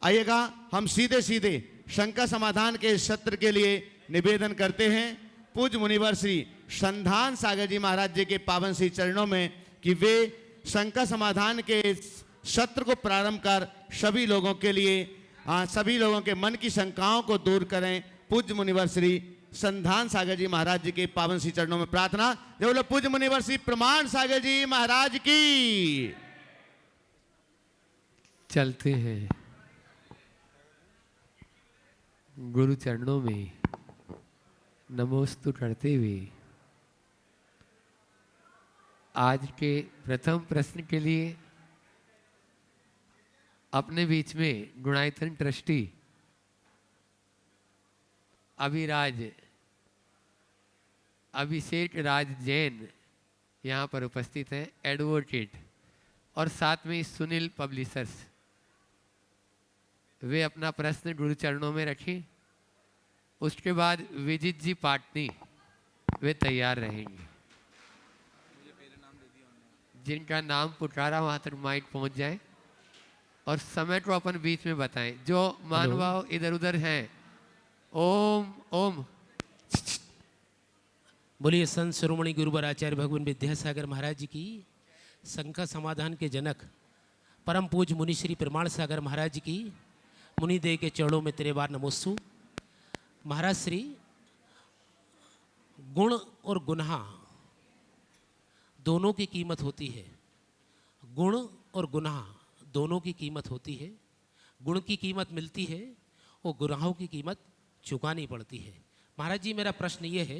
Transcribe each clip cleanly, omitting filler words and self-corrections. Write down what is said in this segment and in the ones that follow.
आइएगा हम सीधे सीधे शंका समाधान के इस सत्र के लिए निवेदन करते हैं पूज्य मुनिवर श्री संधान सागर जी महाराज जी के पावन श्री चरणों में कि वे शंका समाधान के सत्र को प्रारंभ कर सभी लोगों के लिए सभी लोगों के मन की शंकाओं को दूर करें। पूज्य मुनिवर श्री संधान सागर जी महाराज जी के पावन श्री चरणों में प्रार्थना। जय बोलो पूज्य मुनिवर श्री प्रमाण सागर जी महाराज की। चलते हैं गुरु चरणों में नमोस्तु करते हुए आज के प्रथम प्रश्न के लिए अपने बीच में गुणायतन ट्रस्टी अभिषेक राज जैन यहाँ पर उपस्थित हैं, एडवोकेट, और साथ में सुनील पब्लिशर्स। वे अपना प्रश्न गुरु चरणों में रखें। उसके बाद विजित जी पाटनी वे तैयार रहेंगे। जिनका नाम पुकारा वहाँ तक माइक पहुँच जाए और समय को अपन बीच में बताएं। जो मानव इधर उधर हैं, ओम ओम। बोलिए संत शिरोमणि गुरुवर आचार्य भगवान विद्यासागर महाराज जी की, शंका समाधान के जनक परम पूज्य मुनि श्री प्रमाण सागर महाराज जी की मुनि देव के चरणों में तेरे बार नमोस्तु। महाराज श्री, गुण और गुनाह दोनों की कीमत होती है। गुण और गुनाह दोनों की कीमत होती है। गुण की कीमत मिलती है और गुनाहों की कीमत चुकानी पड़ती है। महाराज जी, मेरा प्रश्न ये है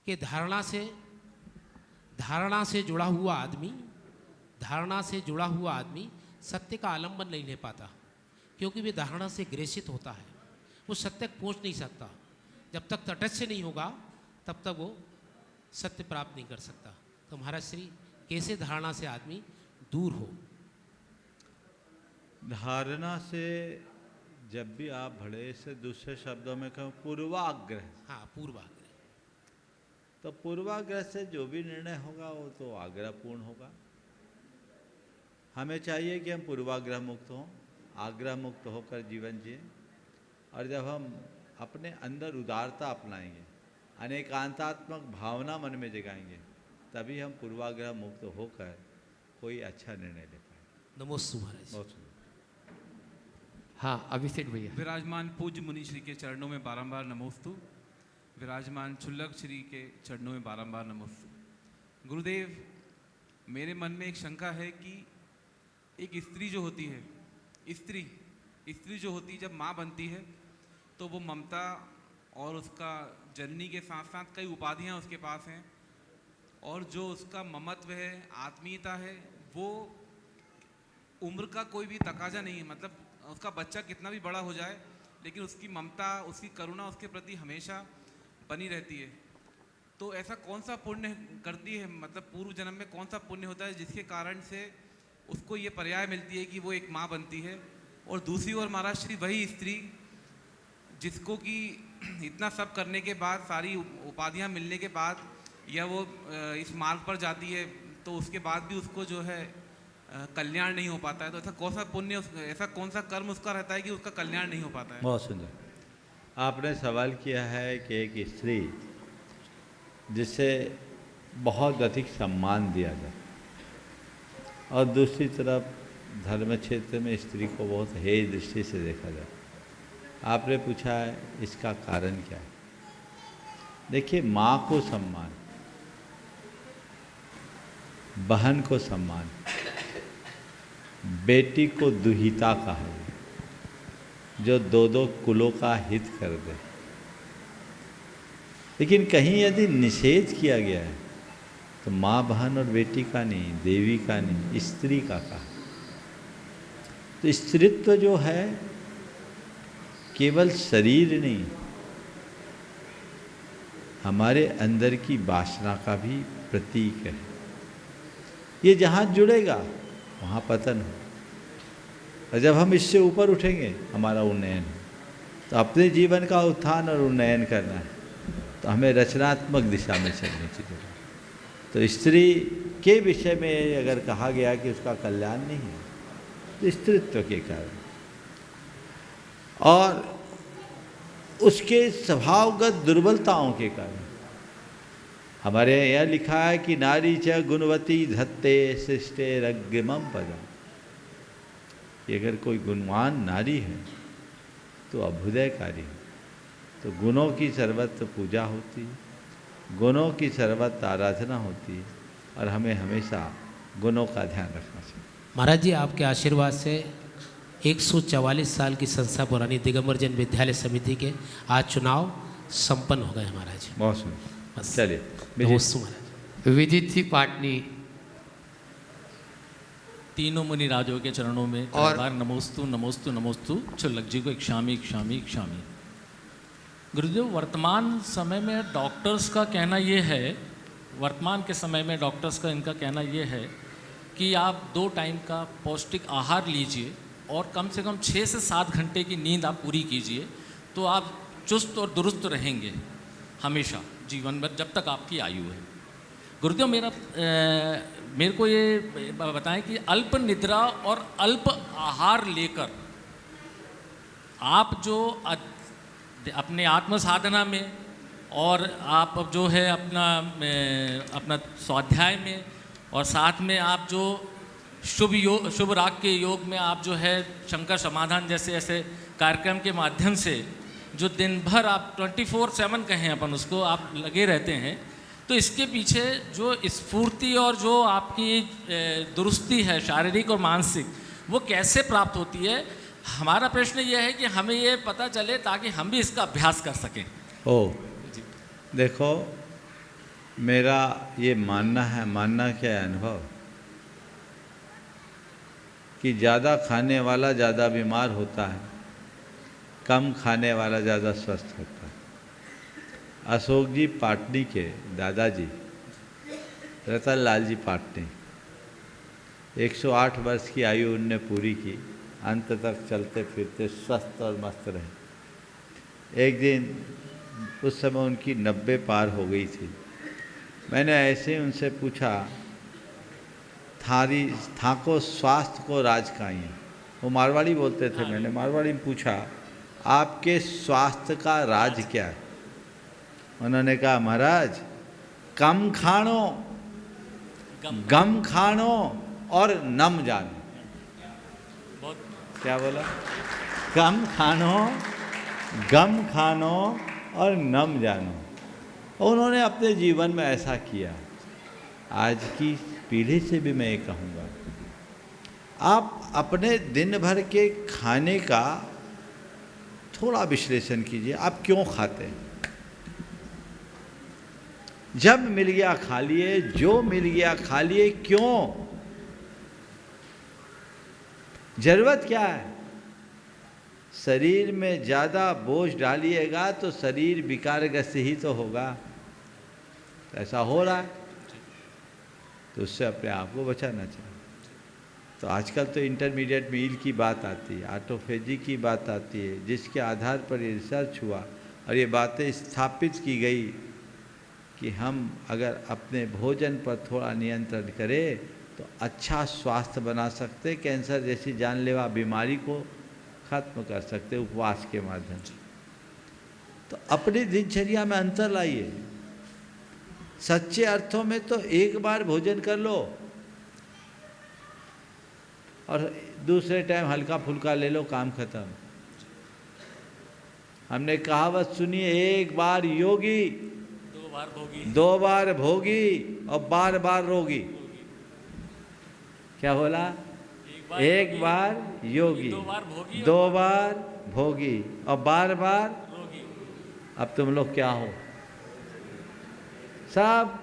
कि धारणा से जुड़ा हुआ आदमी सत्य का आलंबन नहीं ले पाता, क्योंकि वे धारणा से ग्रसित होता है। वो सत्य तक पहुँच नहीं सकता। जब तक तटस्थ नहीं होगा तब तक वो सत्य प्राप्त नहीं कर सकता। तो महाराज श्री, कैसे धारणा से आदमी दूर हो? धारणा से जब भी आप भले से दूसरे शब्दों में कहो पूर्वाग्रह। हाँ, पूर्वाग्रह। तो पूर्वाग्रह से जो भी निर्णय होगा वो तो आग्रहपूर्ण होगा। हमें चाहिए कि हम पूर्वाग्रह मुक्त हों, आग्रह मुक्त होकर जीवन जिए। और जब हम अपने अंदर उदारता अपनाएंगे, अनेकांतात्मक भावना मन में जगाएंगे, तभी हम पूर्वाग्रह मुक्त होकर कोई अच्छा निर्णय ले पाएंगे। नमोस्तु महाराज। बहुत सुंदर। हाँ, अभिषेक भैया। विराजमान पूज्य मुनि श्री के चरणों में बारंबार नमोस्तु। विराजमान क्षुल्लक श्री के चरणों में बारंबार नमोस्तु। गुरुदेव, मेरे मन में एक शंका है कि एक स्त्री जो होती है, स्त्री जो होती है, जब माँ बनती है तो वो ममता और उसका जननी के साथ साथ कई उपाधियाँ उसके पास हैं, और जो उसका ममत्व है, आत्मीयता है, वो उम्र का कोई भी तकाजा नहीं है। मतलब उसका बच्चा कितना भी बड़ा हो जाए, लेकिन उसकी ममता, उसकी करुणा उसके प्रति हमेशा बनी रहती है। तो ऐसा कौन सा पुण्य करती है, मतलब पूर्व जन्म में कौन सा पुण्य होता है जिसके कारण से उसको ये पर्याय मिलती है कि वो एक माँ बनती है? और दूसरी ओर महाराज श्री, वही स्त्री जिसको कि इतना सब करने के बाद, सारी उपाधियाँ मिलने के बाद, या वो इस मार्ग पर जाती है, तो उसके बाद भी उसको जो है कल्याण नहीं हो पाता है। तो ऐसा कौन सा पुण्य, ऐसा कौन सा कर्म उसका रहता है कि उसका कल्याण नहीं हो पाता है? बहुत सुंदर आपने सवाल किया है कि एक स्त्री जिसे बहुत अधिक सम्मान दिया जाए और दूसरी तरफ धर्म क्षेत्र में स्त्री को बहुत हेय दृष्टि से देखा जाए। आपने पूछा है इसका कारण क्या है। देखिए, माँ को सम्मान, बहन को सम्मान, बेटी को दुहिता कहा है, जो दो दो कुलों का हित कर दे। लेकिन कहीं यदि निषेध किया गया है तो माँ, बहन और बेटी का नहीं, देवी का नहीं, स्त्री का कहा। तो स्त्रीत्व जो है केवल शरीर नहीं, हमारे अंदर की वासना का भी प्रतीक है। ये जहाँ जुड़ेगा वहाँ पतन हो, और जब हम इससे ऊपर उठेंगे हमारा उन्नयन। तो अपने जीवन का उत्थान और उन्नयन करना है तो हमें रचनात्मक दिशा में चलनी चाहिए। तो स्त्री के विषय में अगर कहा गया कि उसका कल्याण नहीं है, तो स्त्रीत्व के कारण। और उसके स्वभावगत दुर्बलताओं के कारण। हमारे यहाँ लिखा है कि नारी च गुणवती धत्ते सृष्टे रग्गिमम पदम। कि अगर कोई गुणवान नारी है तो अभ्युदयकारी है। तो गुणों की सर्वत्र पूजा होती है, गुणों की सर्वत्र आराधना होती है, और हमें हमेशा गुणों का ध्यान रखना चाहिए। महाराज जी, आपके आशीर्वाद से 144 साल की संस्था पुरानी दिगंबर जैन विद्यालय समिति के आज चुनाव संपन्न हो गए महाराज। बहुत सुंदर। बस। चलिए नमस्ते महाराज। विजित जी पाटनी तीनों मुनि राजों के चरणों में और- बार नमोस्तु नमोस्तु नमोस्तु चुल्लक जी को एक शामी गुरुदेव, वर्तमान समय में डॉक्टर्स का कहना ये है, वर्तमान के समय में डॉक्टर्स का इनका कहना ये है कि आप 2 टाइम का पौष्टिक आहार लीजिए और कम से कम 6 से 7 घंटे की नींद आप पूरी कीजिए, तो आप चुस्त और दुरुस्त रहेंगे हमेशा जीवन भर, जब तक आपकी आयु है। गुरुदेव, मेरे को ये बताएं कि अल्प निद्रा और अल्प आहार लेकर आप जो अपने आत्म साधना में और आप जो है अपना स्वाध्याय में, और साथ में आप जो शुभ राग के योग में आप जो है शंकर समाधान जैसे ऐसे कार्यक्रम के माध्यम से जो दिन भर आप 24/7 कहें अपन उसको, आप लगे रहते हैं, तो इसके पीछे जो स्फूर्ति और जो आपकी दुरुस्ती है शारीरिक और मानसिक, वो कैसे प्राप्त होती है? हमारा प्रश्न ये है कि हमें ये पता चले ताकि हम भी इसका अभ्यास कर सकें। देखो, मेरा ये मानना क्या है अनुभव, कि ज़्यादा खाने वाला ज़्यादा बीमार होता है, कम खाने वाला ज़्यादा स्वस्थ होता है। अशोक जी पाटनी के दादाजी रतन लाल जी पाटनी 108 वर्ष की आयु उनने पूरी की, अंत तक चलते फिरते स्वस्थ और मस्त रहे। एक दिन उस समय उनकी 90 पार हो गई थी। मैंने ऐसे ही उनसे पूछा, थाको स्वास्थ्य को राज काई है। वो मारवाड़ी बोलते थे। मैंने मारवाड़ी में पूछा, आपके स्वास्थ्य का राज क्या है? उन्होंने कहा, महाराज कम खानो, गम खानो और नम जानो। क्या बोला? कम खानो, गम खानो और नम जानो। और उन्होंने अपने जीवन में ऐसा किया। आज की पीढ़ी से भी मैं ये कहूँगा, आप अपने दिन भर के खाने का थोड़ा विश्लेषण कीजिए। आप क्यों खाते हैं? जब मिल गया खा लिए, जो मिल गया खा लिए, क्यों? जरूरत क्या है? शरीर में ज़्यादा बोझ डालिएगा तो शरीर विकारग्रस्त ही तो होगा। ऐसा हो रहा है, तो उससे अपने आप को बचाना चाहिए। तो आजकल तो इंटरमीडिएट मील की बात आती है, ऑटोफेजी की बात आती है, जिसके आधार पर ये रिसर्च हुआ और ये बातें स्थापित की गई कि हम अगर अपने भोजन पर थोड़ा नियंत्रण करें तो अच्छा स्वास्थ्य बना सकते, कैंसर जैसी जानलेवा बीमारी को खत्म कर सकते उपवास के माध्यम से। तो अपनी दिनचर्या में अंतर लाइए। सच्चे अर्थों में तो एक बार भोजन कर लो और दूसरे टाइम हल्का फुल्का ले लो, काम खत्म। हमने कहावत सुनी है, एक बार योगी, 2 बार भोगी, 2 बार भोगी और बार बार रोगी। क्या बोला? एक बार योगी, 2 बार भोगी, 2 बार भोगी और बार बार रोगी। अब तुम लोग क्या हो? सब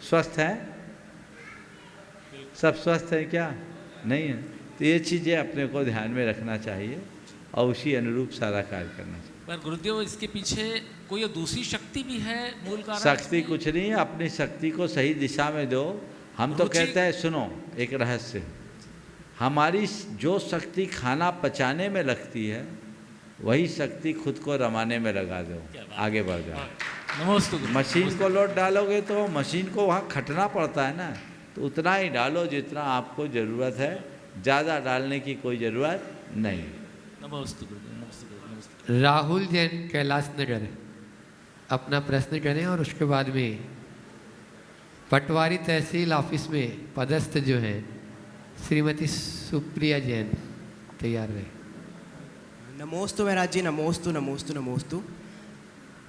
स्वस्थ हैं? सब स्वस्थ हैं क्या? नहीं है। तो ये चीज़ें अपने को ध्यान में रखना चाहिए और उसी अनुरूप सारा कार्य करना चाहिए। पर गुरुदेव, इसके पीछे कोई दूसरी शक्ति भी है? मूल कारण शक्ति कुछ नहीं है, अपनी शक्ति को सही दिशा में दो। हम तो कहते हैं, सुनो एक रहस्य, हमारी जो शक्ति खाना पचाने में लगती है वही शक्ति खुद को रमाने में लगा दो, आगे बढ़ जाओ। नमस्ते। मशीन को लोड डालोगे तो मशीन को वहाँ खटना पड़ता है ना, तो उतना ही डालो जितना आपको ज़रूरत है, ज़्यादा डालने की कोई ज़रूरत नहीं। नमोस्तु गुरुदेव, नमस्ते गुरुदेव, नमस्ते। राहुल जैन कैलाश नगर अपना प्रश्न करें और उसके बाद में पटवारी तहसील ऑफिस में पदस्थ जो हैं श्रीमती सुप्रिया जैन तैयार रहे। नमोस्तु महाराज जी, नमोस्तु नमोस्तु नमोस्तु।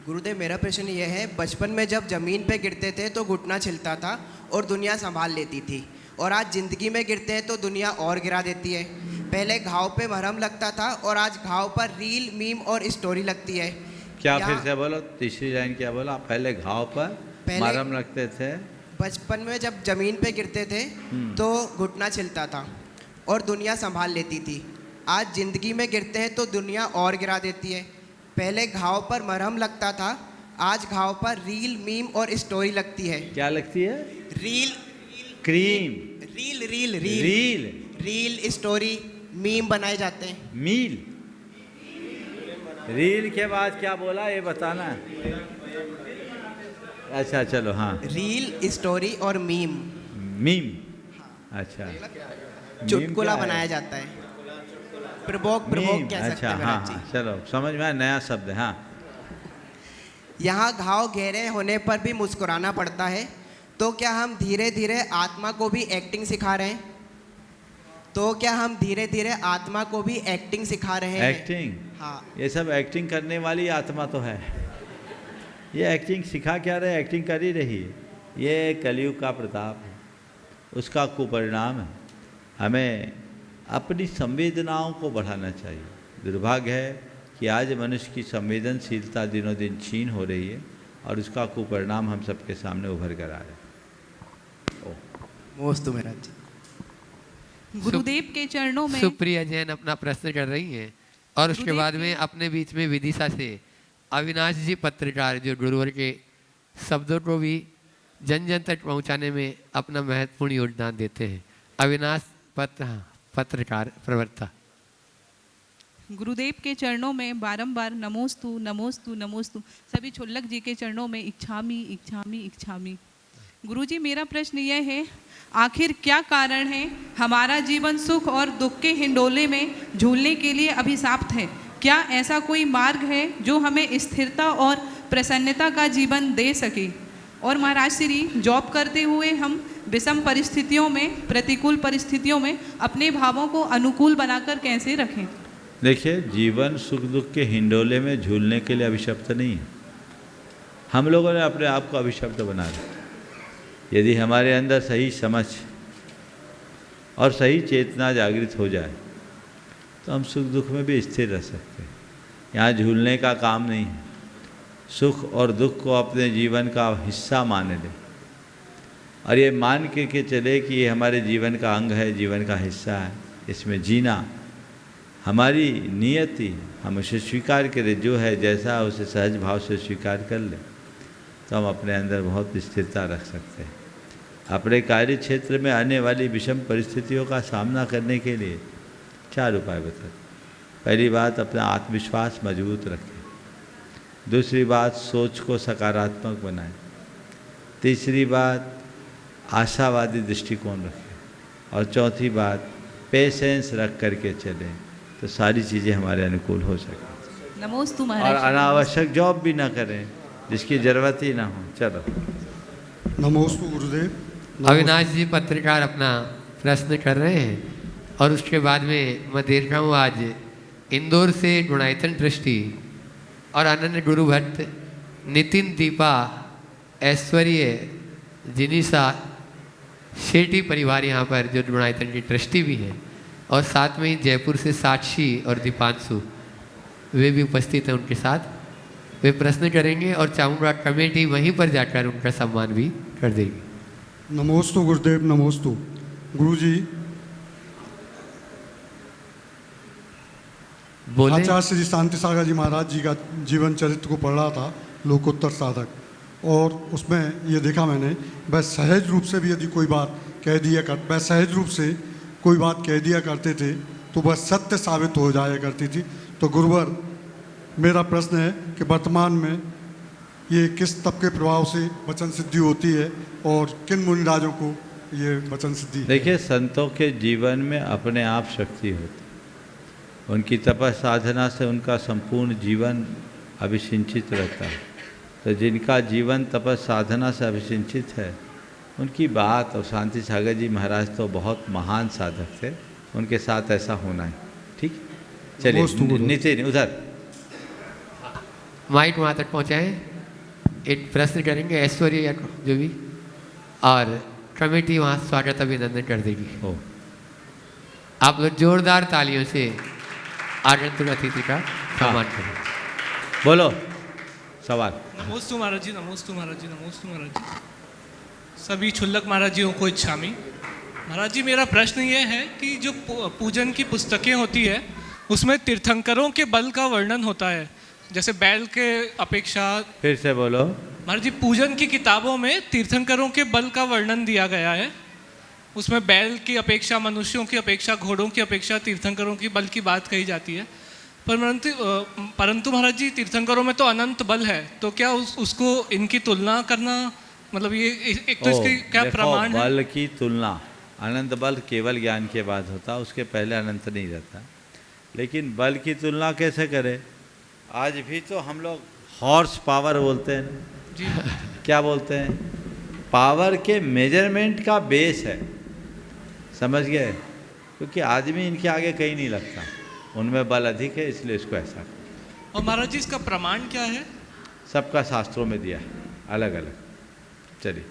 गुरुदेव मेरा प्रश्न ये है, बचपन में जब ज़मीन पे गिरते थे तो घुटना छिलता था और दुनिया संभाल लेती थी, और आज ज़िंदगी में गिरते हैं तो दुनिया और गिरा देती है। पहले घाव पे मरहम लगता था और आज घाव पर रील, मीम और स्टोरी लगती है। क्या फिर से बोलो, तीसरी लाइन क्या बोला? पहले घाव पर मरहम लगते थे, बचपन में जब ज़मीन पे गिरते थे तो घुटना छिलता था और दुनिया संभाल लेती थी। आज ज़िंदगी में गिरते हैं तो दुनिया और गिरा देती है। पहले घाव पर मरहम लगता था, आज घाव पर रील, मीम और स्टोरी लगती है। क्या लगती है? Reel, cream, reel reel reel reel, reel, story, meme बनाए जाते हैं। मील। रील के बाद क्या बोला ये बताना। अच्छा चलो, हाँ। रील, स्टोरी और मीम। मीम, अच्छा। चुटकुला बनाया जाता है। प्रभोग कह सकते अच्छा, हैं हाँ महाराज जी। हाँ, चलो समझ में आया, नया शब्द है, हाँ। यहाँ घाव गहरे होने पर भी मुस्कुराना पड़ता है, तो क्या हम धीरे धीरे आत्मा को भी एक्टिंग सिखा रहे हैं? तो क्या हम धीरे धीरे आत्मा को भी एक्टिंग सिखा रहे हैं? एक्टिंग? हाँ। ये सब एक्टिंग करने वाली आत्मा तो है। ये एक्टिंग सिखा क्या रहे? एक्टिंग कर ही रही है। ये कलयुग का प्रताप है, उसका कुपरिणाम है। हमें अपनी संवेदनाओं को बढ़ाना चाहिए। दुर्भाग्य है कि आज मनुष्य की संवेदनशीलता दिनों दिन क्षीण हो रही है और उसका कुपरिणाम हम सबके सामने उभर कर आ रहा है। मोस्तु महाराज जी। गुरुदेव के चरणों में सुप्रिया जैन अपना प्रश्न कर रही हैं और उसके बाद में अपने बीच में विदिशा से अविनाश जी पत्रकार, जो गुरुवर के शब्दों को भी जन जन तक पहुंचाने में अपना महत्वपूर्ण योगदान देते हैं। अविनाश पत्रकार प्रवक्ता। गुरुदेव के चरणों में बारंबार नमोस्तु नमोस्तु नमोस्तु। सभी छुल्लक जी के चरणों में इच्छामी इच्छामी इच्छामी। गुरुजी मेरा प्रश्न यह है, आखिर क्या कारण है हमारा जीवन सुख और दुख के हिंडोले में झूलने के लिए अभिशाप्त है? क्या ऐसा कोई मार्ग है जो हमें स्थिरता और प्रसन्नता का जीवन दे सके? और महाराज श्री, जॉब करते हुए हम विषम परिस्थितियों में, प्रतिकूल परिस्थितियों में अपने भावों को अनुकूल बनाकर कैसे रखें? देखिए, जीवन सुख दुख के हिंडोले में झूलने के लिए अभिशप्त नहीं है। हम लोगों ने अपने आप को अभिशप्त बना रखा। यदि हमारे अंदर सही समझ और सही चेतना जागृत हो जाए तो हम सुख दुख में भी स्थिर रह सकते हैं। यहाँ झूलने का काम नहीं है। सुख और दुख को अपने जीवन का हिस्सा मान ले और ये मान के चले कि ये हमारे जीवन का अंग है, जीवन का हिस्सा है। इसमें जीना हमारी नियति, हम उसे स्वीकार करें, जो है जैसा उसे सहज भाव से स्वीकार कर लें तो हम अपने अंदर बहुत स्थिरता रख सकते हैं। अपने कार्य क्षेत्र में आने वाली विषम परिस्थितियों का सामना करने के लिए 4 उपाय बताते। पहली बात, अपना आत्मविश्वास मजबूत रखें। दूसरी बात, सोच को सकारात्मक बनाएं। तीसरी बात, आशावादी दृष्टिकोण रखें। और चौथी बात, पेशेंस रख करके चलें तो सारी चीज़ें हमारे अनुकूल हो सकें। नमोस्तु और महाराज। अनावश्यक जॉब भी ना करें जिसकी ज़रूरत ही ना हो। चलो, नमोस्तु गुरुदेव। अविनाश जी पत्रकार अपना प्रश्न कर रहे हैं और उसके बाद में मैं देख रहा हूँ आज इंदौर से गुणायतन ट्रस्टी और अनन्य गुरु भट्ट, नितिन, दीपा, ऐश्वर्य, जिनिसा, शेट्टी परिवार यहाँ पर जो गुणायतन की ट्रस्टी भी हैं, और साथ में ही जयपुर से साक्षी और दीपांशु, वे भी उपस्थित हैं। उनके साथ वे प्रश्न करेंगे और चाहूँगा कमेटी वहीं पर जाकर उनका सम्मान भी कर देगी। नमोस्तु गुरुदेव, नमोस्तु गुरुजी। बोले। आचार्य श्री शांति सागर जी महाराज जी का जीवन चरित्र को पढ़ रहा था, लोकोत्तर साधक, और उसमें ये देखा मैंने, वह सहज रूप से भी यदि कोई बात कह दिया वह सहज रूप से कोई बात कह दिया करते थे तो वह सत्य साबित हो जाया करती थी। तो गुरुवर, मेरा प्रश्न है कि वर्तमान में ये किस तब के प्रभाव से वचन सिद्धि होती है और किन मुनिराजों को ये वचन सिद्धि? देखिए, संतों के जीवन में अपने आप शक्ति होती। उनकी तपस साधना से उनका संपूर्ण जीवन अभिसिंचित रहता है। तो जिनका जीवन तपस साधना से अभिसिंचित है, उनकी बात, और शांति सागर जी महाराज तो बहुत महान साधक थे, उनके साथ ऐसा होना है। ठीक, चलिए नीचे उधर माइक वहाँ तक पहुँचाएँ। एक प्रश्न करेंगे ऐश्वर्य या जो भी, और कमेटी वहाँ स्वागत अभिनंदन कर देगी। हो, आप लोग जोरदार तालियों से आगंतुक अतिथि का सम्मान करें। बोलो सवाल। नमोस्तु महाराज जी, नमोस्तु महाराज जी, नमोस्तु महाराज जी। सभी क्षुल्लक महाराज जियों को इच्छामी। महाराज जी, मेरा प्रश्न ये है कि जो पूजन की पुस्तकें होती है उसमें तीर्थंकरों के बल का वर्णन होता है, जैसे बैल के अपेक्षा। फिर से बोलो। महाराज जी, पूजन की किताबों में तीर्थंकरों के बल का वर्णन दिया गया है, उसमें बैल की अपेक्षा, मनुष्यों की अपेक्षा, घोड़ों की अपेक्षा तीर्थंकरों की बल की बात कही जाती है। परंतु महाराज जी, तीर्थंकरों में तो अनंत बल है, तो क्या उसको इनकी तुलना करना, मतलब ये एक तो इसकी क्या प्रमाण है? बल की तुलना, अनंत बल केवल ज्ञान के बाद होता, उसके पहले अनंत नहीं रहता। लेकिन बल की तुलना कैसे करें? आज भी तो हम लोग हॉर्स पावर बोलते हैं जी। क्या बोलते हैं? पावर के मेजरमेंट का बेस है, समझ गए? क्योंकि आदमी इनके आगे कहीं नहीं लगता, उनमें बल अधिक है, इसलिए इसको ऐसा। और महाराज जी, इसका प्रमाण क्या है? सबका शास्त्रों में दिया है, अलग अलग। चलिए,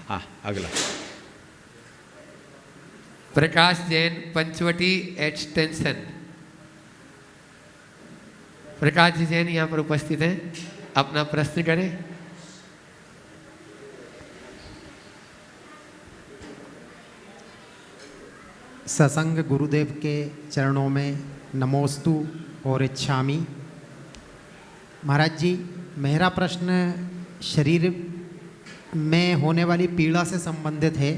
हाँ अगला। प्रकाश जैन, पंचवटी एक्सटेंशन। प्रकाश जी जैन यहाँ पर उपस्थित हैं, अपना प्रश्न करें। सत्संग गुरुदेव के चरणों में नमोस्तु और इच्छामी। महाराज जी, मेरा प्रश्न शरीर में होने वाली पीड़ा से संबंधित है।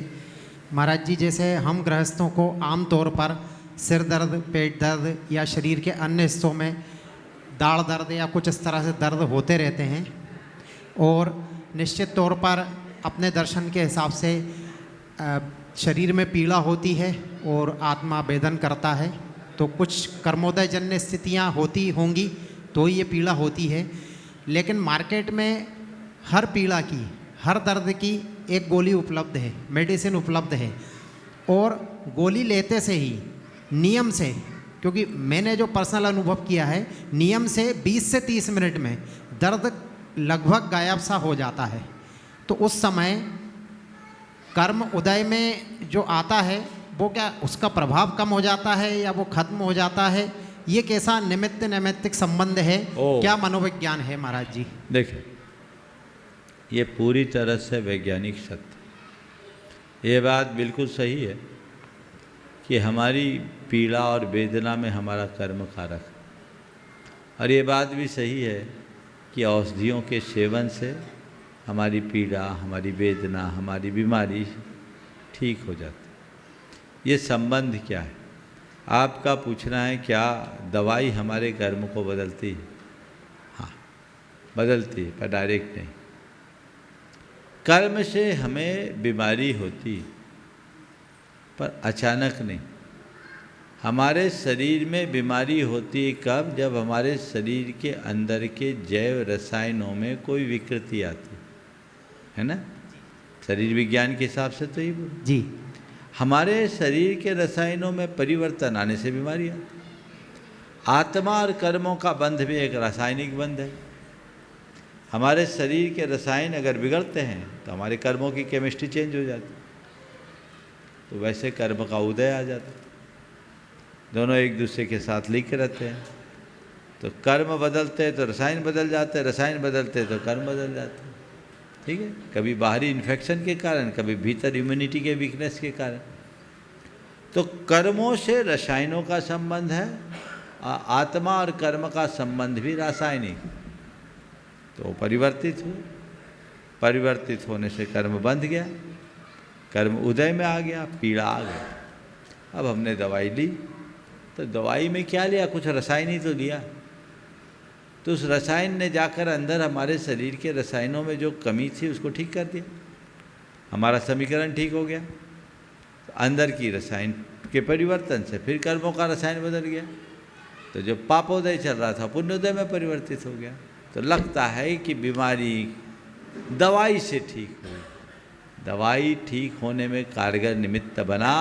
महाराज जी, जैसे हम गृहस्थों को आम तौर पर सिर दर्द, पेट दर्द या शरीर के अन्य हिस्सों में दाढ़ दर्द या कुछ इस तरह से दर्द होते रहते हैं, और निश्चित तौर पर अपने दर्शन के हिसाब से शरीर में पीड़ा होती है और आत्मा वेदन करता है, तो कुछ कर्मोदय जन्य स्थितियाँ होती होंगी तो ये पीड़ा होती है। लेकिन मार्केट में हर पीड़ा की, हर दर्द की एक गोली उपलब्ध है, मेडिसिन उपलब्ध है, और गोली लेते से ही नियम से, क्योंकि मैंने जो पर्सनल अनुभव किया है, नियम से 20 से 30 मिनट में दर्द लगभग गायब सा हो जाता है। तो उस समय कर्म उदय में जो आता है वो क्या उसका प्रभाव कम हो जाता है या वो खत्म हो जाता है? ये कैसा निमित्त नैमित्तिक संबंध है, क्या मनोविज्ञान है महाराज जी? देखिए, ये पूरी तरह से वैज्ञानिक सत्य। ये बात बिल्कुल सही है कि हमारी पीड़ा और वेदना में हमारा कर्म कारक है, और ये बात भी सही है कि औषधियों के सेवन से हमारी पीड़ा, हमारी वेदना, हमारी बीमारी ठीक हो जाती। ये संबंध क्या है? आपका पूछना है क्या दवाई हमारे कर्म को बदलती है? हाँ, बदलती है, पर डायरेक्ट नहीं। कर्म से हमें बीमारी होती, पर अचानक नहीं। हमारे शरीर में बीमारी होती है कब? जब हमारे शरीर के अंदर के जैव रसायनों में कोई विकृति आती है ना? शरीर विज्ञान के हिसाब से तो ही जी, हमारे शरीर के रसायनों में परिवर्तन आने से बीमारी आती। आत्मा और कर्मों का बंध भी एक रासायनिक बंध है। हमारे शरीर के रसायन अगर बिगड़ते हैं तो हमारे कर्मों की केमिस्ट्री चेंज हो जाती, तो वैसे कर्म का उदय आ जाता। दोनों एक दूसरे के साथ लिंक रहते हैं, तो कर्म बदलते हैं तो रसायन बदल जाते हैं, रसायन बदलते हैं तो कर्म बदल जाते हैं। ठीक है, कभी बाहरी इन्फेक्शन के कारण, कभी भीतर इम्यूनिटी के वीकनेस के कारण। तो कर्मों से रसायनों का संबंध है, आत्मा और कर्म का संबंध भी रासायनिक। तो परिवर्तित हुए, परिवर्तित होने से कर्म बंध गया, कर्म उदय में आ गया, पीड़ा आ गई। अब हमने दवाई ली, तो दवाई में क्या लिया? कुछ रसायन ही तो लिया। तो उस रसायन ने जाकर अंदर हमारे शरीर के रसायनों में जो कमी थी उसको ठीक कर दिया, हमारा समीकरण ठीक हो गया। तो अंदर की रसायन के परिवर्तन से फिर कर्मों का रसायन बदल गया। तो जो पापोदय चल रहा था पुण्योदय में परिवर्तित हो गया। तो लगता है कि बीमारी दवाई से ठीक हो, दवाई ठीक होने में कारगर निमित्त बना,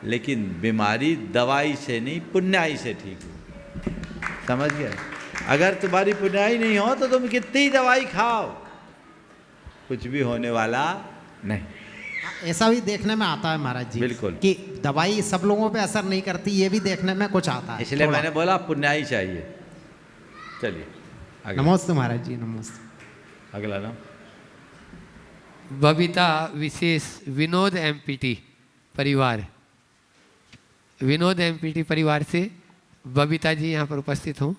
लेकिन बीमारी दवाई से नहीं पुण्याई से ठीक हो। समझ गए? अगर तुम्हारी पुण्याई नहीं हो तो तुम कितनी दवाई खाओ, कुछ भी होने वाला नहीं। ऐसा भी देखने में आता है महाराज जी, बिल्कुल, कि दवाई सब लोगों पे असर नहीं करती, ये भी देखने में कुछ आता है। इसलिए मैंने बोला पुण्याई चाहिए। चलिए नमस्ते महाराज जी, नमस्ते। अगला नाम बबीता विशेष विनोद एमपीटी परिवार। विनोद एमपीटी परिवार से बबीता जी यहाँ पर उपस्थित हूँ।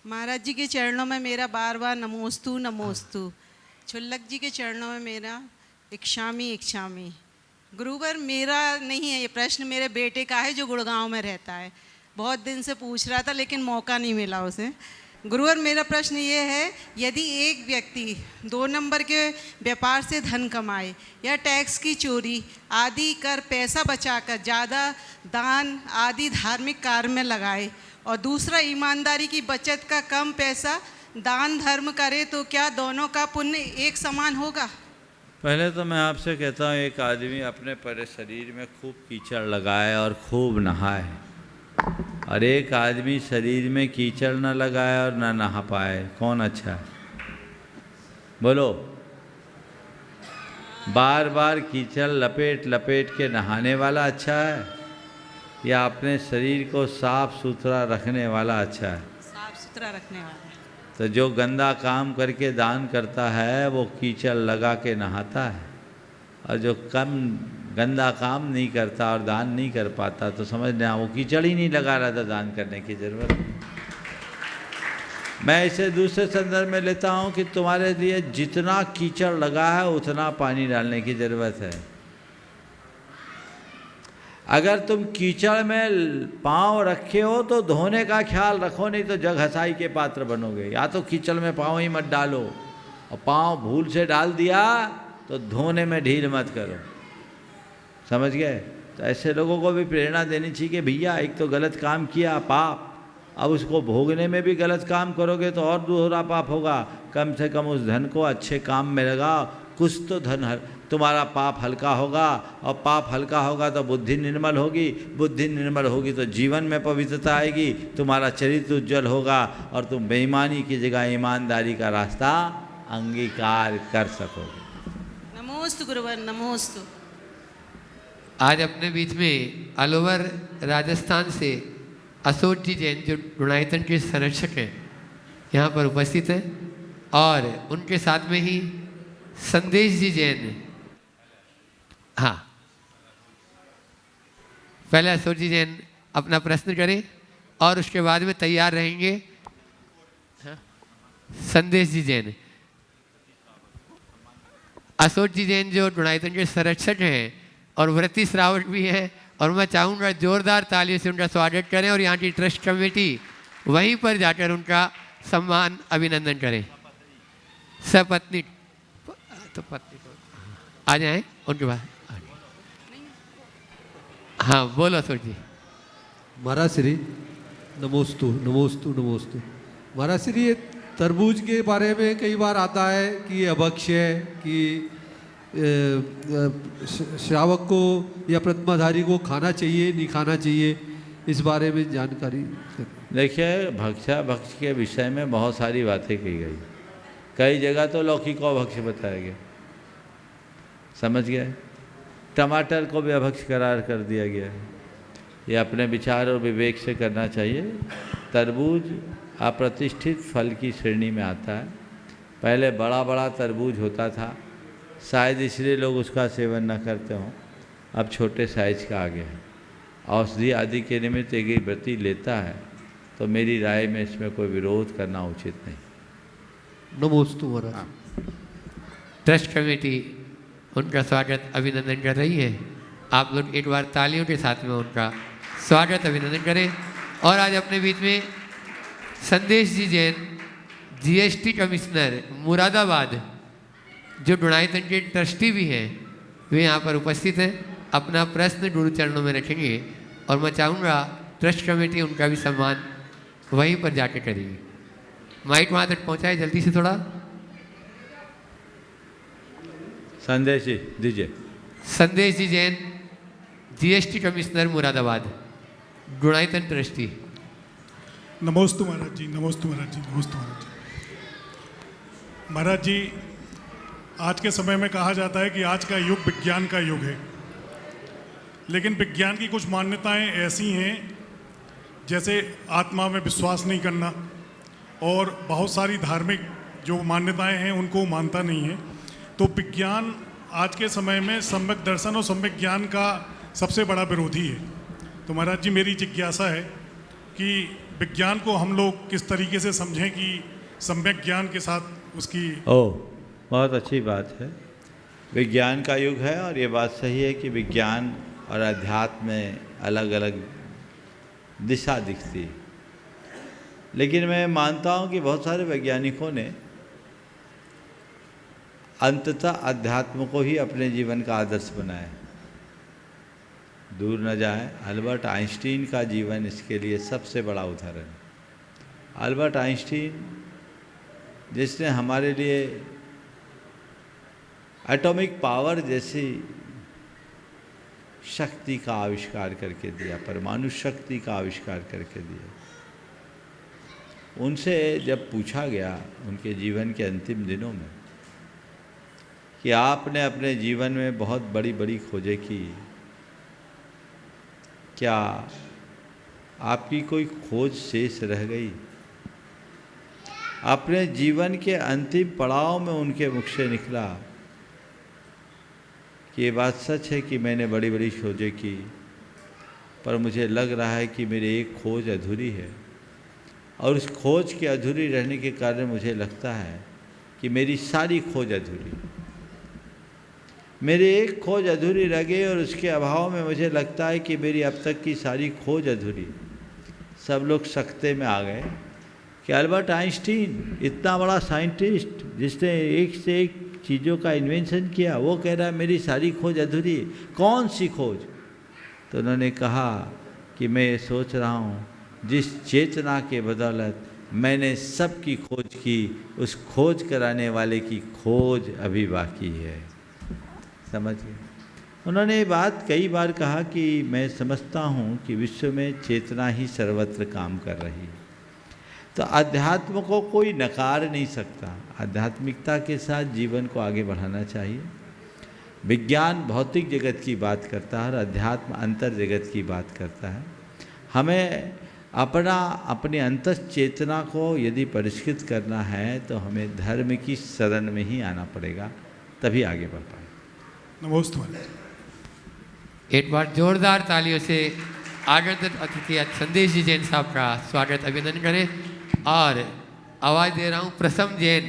महाराज जी के चरणों में मेरा बार बार नमोस्तु नमोस्तु। छुल्लक जी के चरणों में मेरा इक्षामी इक्षामी। गुरुवर मेरा नहीं है ये प्रश्न, मेरे बेटे का है जो गुड़गांव में रहता है। बहुत दिन से पूछ रहा था लेकिन मौका नहीं मिला उसे। गुरुवर मेरा प्रश्न ये है, यदि एक व्यक्ति 2 नंबर के व्यापार से धन कमाए या टैक्स की चोरी आदि कर पैसा बचाकर ज़्यादा दान आदि धार्मिक कार्य में लगाए और दूसरा ईमानदारी की बचत का कम पैसा दान धर्म करे, तो क्या दोनों का पुण्य एक समान होगा? पहले तो मैं आपसे कहता हूँ, एक आदमी अपने पूरे शरीर में खूब कीचड़ लगाए और खूब नहाए, और एक आदमी शरीर में कीचड़ न लगाए और न नहा पाए, कौन अच्छा है? बोलो। बार बार कीचड़ लपेट लपेट के नहाने वाला अच्छा है या अपने शरीर को साफ सुथरा रखने वाला अच्छा है? साफ सुथरा रखने वाला। तो जो गंदा काम करके दान करता है वो कीचड़ लगा के नहाता है, और जो कम गंदा काम नहीं करता और दान नहीं कर पाता तो समझना वो कीचड़ ही नहीं लगा रहा था, दान करने की जरूरत नहीं। मैं इसे दूसरे संदर्भ में लेता हूँ कि तुम्हारे लिए जितना कीचड़ लगा है उतना पानी डालने की ज़रूरत है। अगर तुम कीचड़ में पाँव रखे हो तो धोने का ख्याल रखो, नहीं तो जग हंसाई के पात्र बनोगे। या तो कीचड़ में पाँव ही मत डालो, और पाँव भूल से डाल दिया तो धोने में ढील मत करो। समझ गए? तो ऐसे लोगों को भी प्रेरणा देनी चाहिए कि भैया एक तो गलत काम किया पाप, अब उसको भोगने में भी गलत काम करोगे तो और दोहरा पाप होगा। कम से कम उस धन को अच्छे काम में लगाओ, कुछ तो धन तुम्हारा पाप हल्का होगा, और पाप हल्का होगा तो बुद्धि निर्मल होगी, बुद्धि निर्मल होगी तो जीवन में पवित्रता आएगी, तुम्हारा चरित्र उज्जवल होगा, और तुम बेईमानी की जगह ईमानदारी का रास्ता अंगीकार कर सकोगे। नमोस्तु गुरुवर, नमोस्तु। आज अपने बीच में अलोवर राजस्थान से अशोक जी जैन जो गुणायतन के संरक्षक हैं यहाँ पर उपस्थित हैं, और उनके साथ में ही संदेश जी जैन। हाँ, पहले अशोक जी जैन अपना प्रश्न करें और उसके बाद में तैयार रहेंगे संदेश जी जैन। अशोक जी जैन जो गुणायतन के संरक्षक हैं और व्रती श्रावक भी हैं, और मैं चाहूँगा जोरदार तालियों से उनका स्वागत करें, और यहाँ की ट्रस्ट कमेटी वहीं पर जाकर उनका सम्मान अभिनंदन करें। सपत्नी तो पत्नी को आ जाएं उनके बाद। हाँ बोलो अशोक जी। महाराज श्री नमोस्तु नमोस्तु नमोस्तु। महाराज श्री ये तरबूज के बारे में कई बार आता है कि ये अभक्ष्य है, कि श्रावक को या प्रतिमाधारी को खाना चाहिए नहीं खाना चाहिए, इस बारे में जानकारी। देखिए, भक्षा भक्ष के विषय में बहुत सारी बातें कही गई, कई जगह तो लौकी को अभक्ष्य बताया गया, समझ गए? टमाटर को भी अभक्ष्य करार कर दिया गया है। ये अपने विचार और विवेक से करना चाहिए। तरबूज अप्रतिष्ठित फल की श्रेणी में आता है। पहले बड़ा बड़ा तरबूज होता था, शायद इसलिए लोग उसका सेवन न करते हों, अब छोटे साइज का आ गया है। औषधि आदि के निमित्त एक व्रती लेता है तो मेरी राय में इसमें कोई विरोध करना उचित नहीं। नमोस्तु महाराज। ट्रस्ट कमेटी उनका स्वागत अभिनंदन कर रही है। आप लोग एक बार तालियों के साथ में उनका स्वागत अभिनंदन करें। और आज अपने बीच में संदेश जी जैन जीएसटी कमिश्नर मुरादाबाद जो गुणायतन के ट्रस्टी भी हैं, वे यहाँ पर उपस्थित हैं। अपना प्रश्न गुरु चरणों में रखेंगे और मैं चाहूँगा ट्रस्ट कमेटी उनका भी सम्मान वहीं पर जाके करेगी। माइक वहाँ तक पहुँचाए जल्दी से थोड़ा। संदेश जी दीजिए। Sandesh ji Jain, GST commissioner Moradabad, Gunayatan trustee. नमोस्तु महाराज जी, नमोस्तु महाराज जी, नमोस्तु महाराज जी। महाराज जी, आज के समय में कहा जाता है कि आज का युग विज्ञान का युग है, लेकिन विज्ञान की कुछ मान्यताएं ऐसी हैं जैसे आत्मा में विश्वास नहीं करना, और बहुत सारी धार्मिक जो मान्यताएं हैं उनको मानता नहीं है। तो विज्ञान आज के समय में सम्यक दर्शन और सम्यक ज्ञान का सबसे बड़ा विरोधी है। तो महाराज जी, मेरी जिज्ञासा है कि विज्ञान को हम लोग किस तरीके से समझें कि सम्यक ज्ञान के साथ उसकी। बहुत अच्छी बात है। विज्ञान का युग है और ये बात सही है कि विज्ञान और अध्यात्म में अलग अलग दिशा दिखती है, लेकिन मैं मानता हूँ कि बहुत सारे वैज्ञानिकों ने अंततः अध्यात्म को ही अपने जीवन का आदर्श बनाया। दूर न जाए, अल्बर्ट आइंस्टीन का जीवन इसके लिए सबसे बड़ा उदाहरण है। अल्बर्ट आइंस्टीन जिसने हमारे लिए एटॉमिक पावर जैसी शक्ति का आविष्कार करके दिया, परमाणु शक्ति का आविष्कार करके दिया, उनसे जब पूछा गया उनके जीवन के अंतिम दिनों में कि आपने अपने जीवन में बहुत बड़ी बड़ी खोजें की, क्या आपकी कोई खोज शेष रह गई? अपने जीवन के अंतिम पड़ाव में उनके मुख से निकला कि ये बात सच है कि मैंने बड़ी बड़ी खोजें की, पर मुझे लग रहा है कि मेरी एक खोज अधूरी है, और उस खोज के अधूरी रहने के कारण मुझे लगता है कि मेरी सारी खोज अधूरी, मेरी एक खोज अधूरी रह गई, और उसके अभाव में मुझे लगता है कि मेरी अब तक की सारी खोज अधूरी। सब लोग सकते में आ गए कि अल्बर्ट आइंस्टीन इतना बड़ा साइंटिस्ट जिसने एक से एक चीज़ों का इन्वेंशन किया, वो कह रहा है मेरी सारी खोज अधूरी। कौन सी खोज? तो उन्होंने कहा कि मैं ये सोच रहा हूँ जिस चेतना के बदौलत मैंने सबकी खोज की, उस खोज कराने वाले की खोज अभी बाकी है। समझिए, उन्होंने ये बात कई बार कहा कि मैं समझता हूँ कि विश्व में चेतना ही सर्वत्र काम कर रही है। तो अध्यात्म को कोई नकार नहीं सकता, आध्यात्मिकता के साथ जीवन को आगे बढ़ाना चाहिए। विज्ञान भौतिक जगत की बात करता है और अध्यात्म अंतर जगत की बात करता है। हमें अपनी अंतस चेतना को यदि परिष्कृत करना है तो हमें धर्म की शरण में ही आना पड़ेगा, तभी आगे बढ़ पाए। नमस्ते। एक बार जोरदार तालियों से आगंतुक अतिथि संदेश जी जैन साहब का स्वागत अभिनंदन करें। और आवाज़ दे रहा हूँ प्रसम जैन,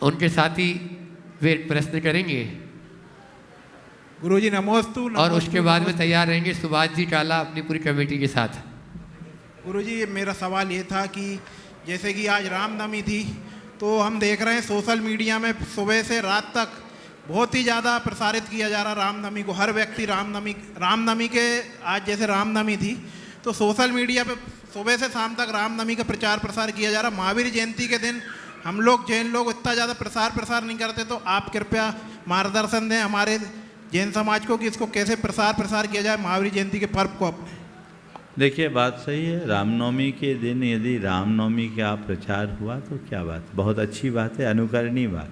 उनके साथी वे प्रश्न करेंगे गुरुजी नमोस्तु। और उसके बाद में तैयार रहेंगे सुभाष जी काला अपनी पूरी कमेटी के साथ। गुरुजी, मेरा सवाल ये था कि जैसे कि आज रामनवमी थी, तो हम देख रहे हैं सोशल मीडिया में सुबह से रात तक बहुत ही ज़्यादा प्रसारित किया जा रहा रामनवमी को। हर व्यक्ति रामनवमी के आज जैसे रामनवमी थी तो सोशल मीडिया पे सुबह से शाम तक रामनवमी का प्रचार प्रसार किया जा रहा। महावीर जयंती के दिन हम लोग जैन लोग इतना ज़्यादा प्रसार नहीं करते, तो आप कृपया मार्गदर्शन दें हमारे जैन समाज को कि इसको कैसे प्रसार किया जाए महावीर जयंती के पर्व को। देखिए, बात सही है। रामनवमी के दिन यदि रामनवमी का प्रचार हुआ तो क्या बात, बहुत अच्छी बात है, अनुकरणीय बात।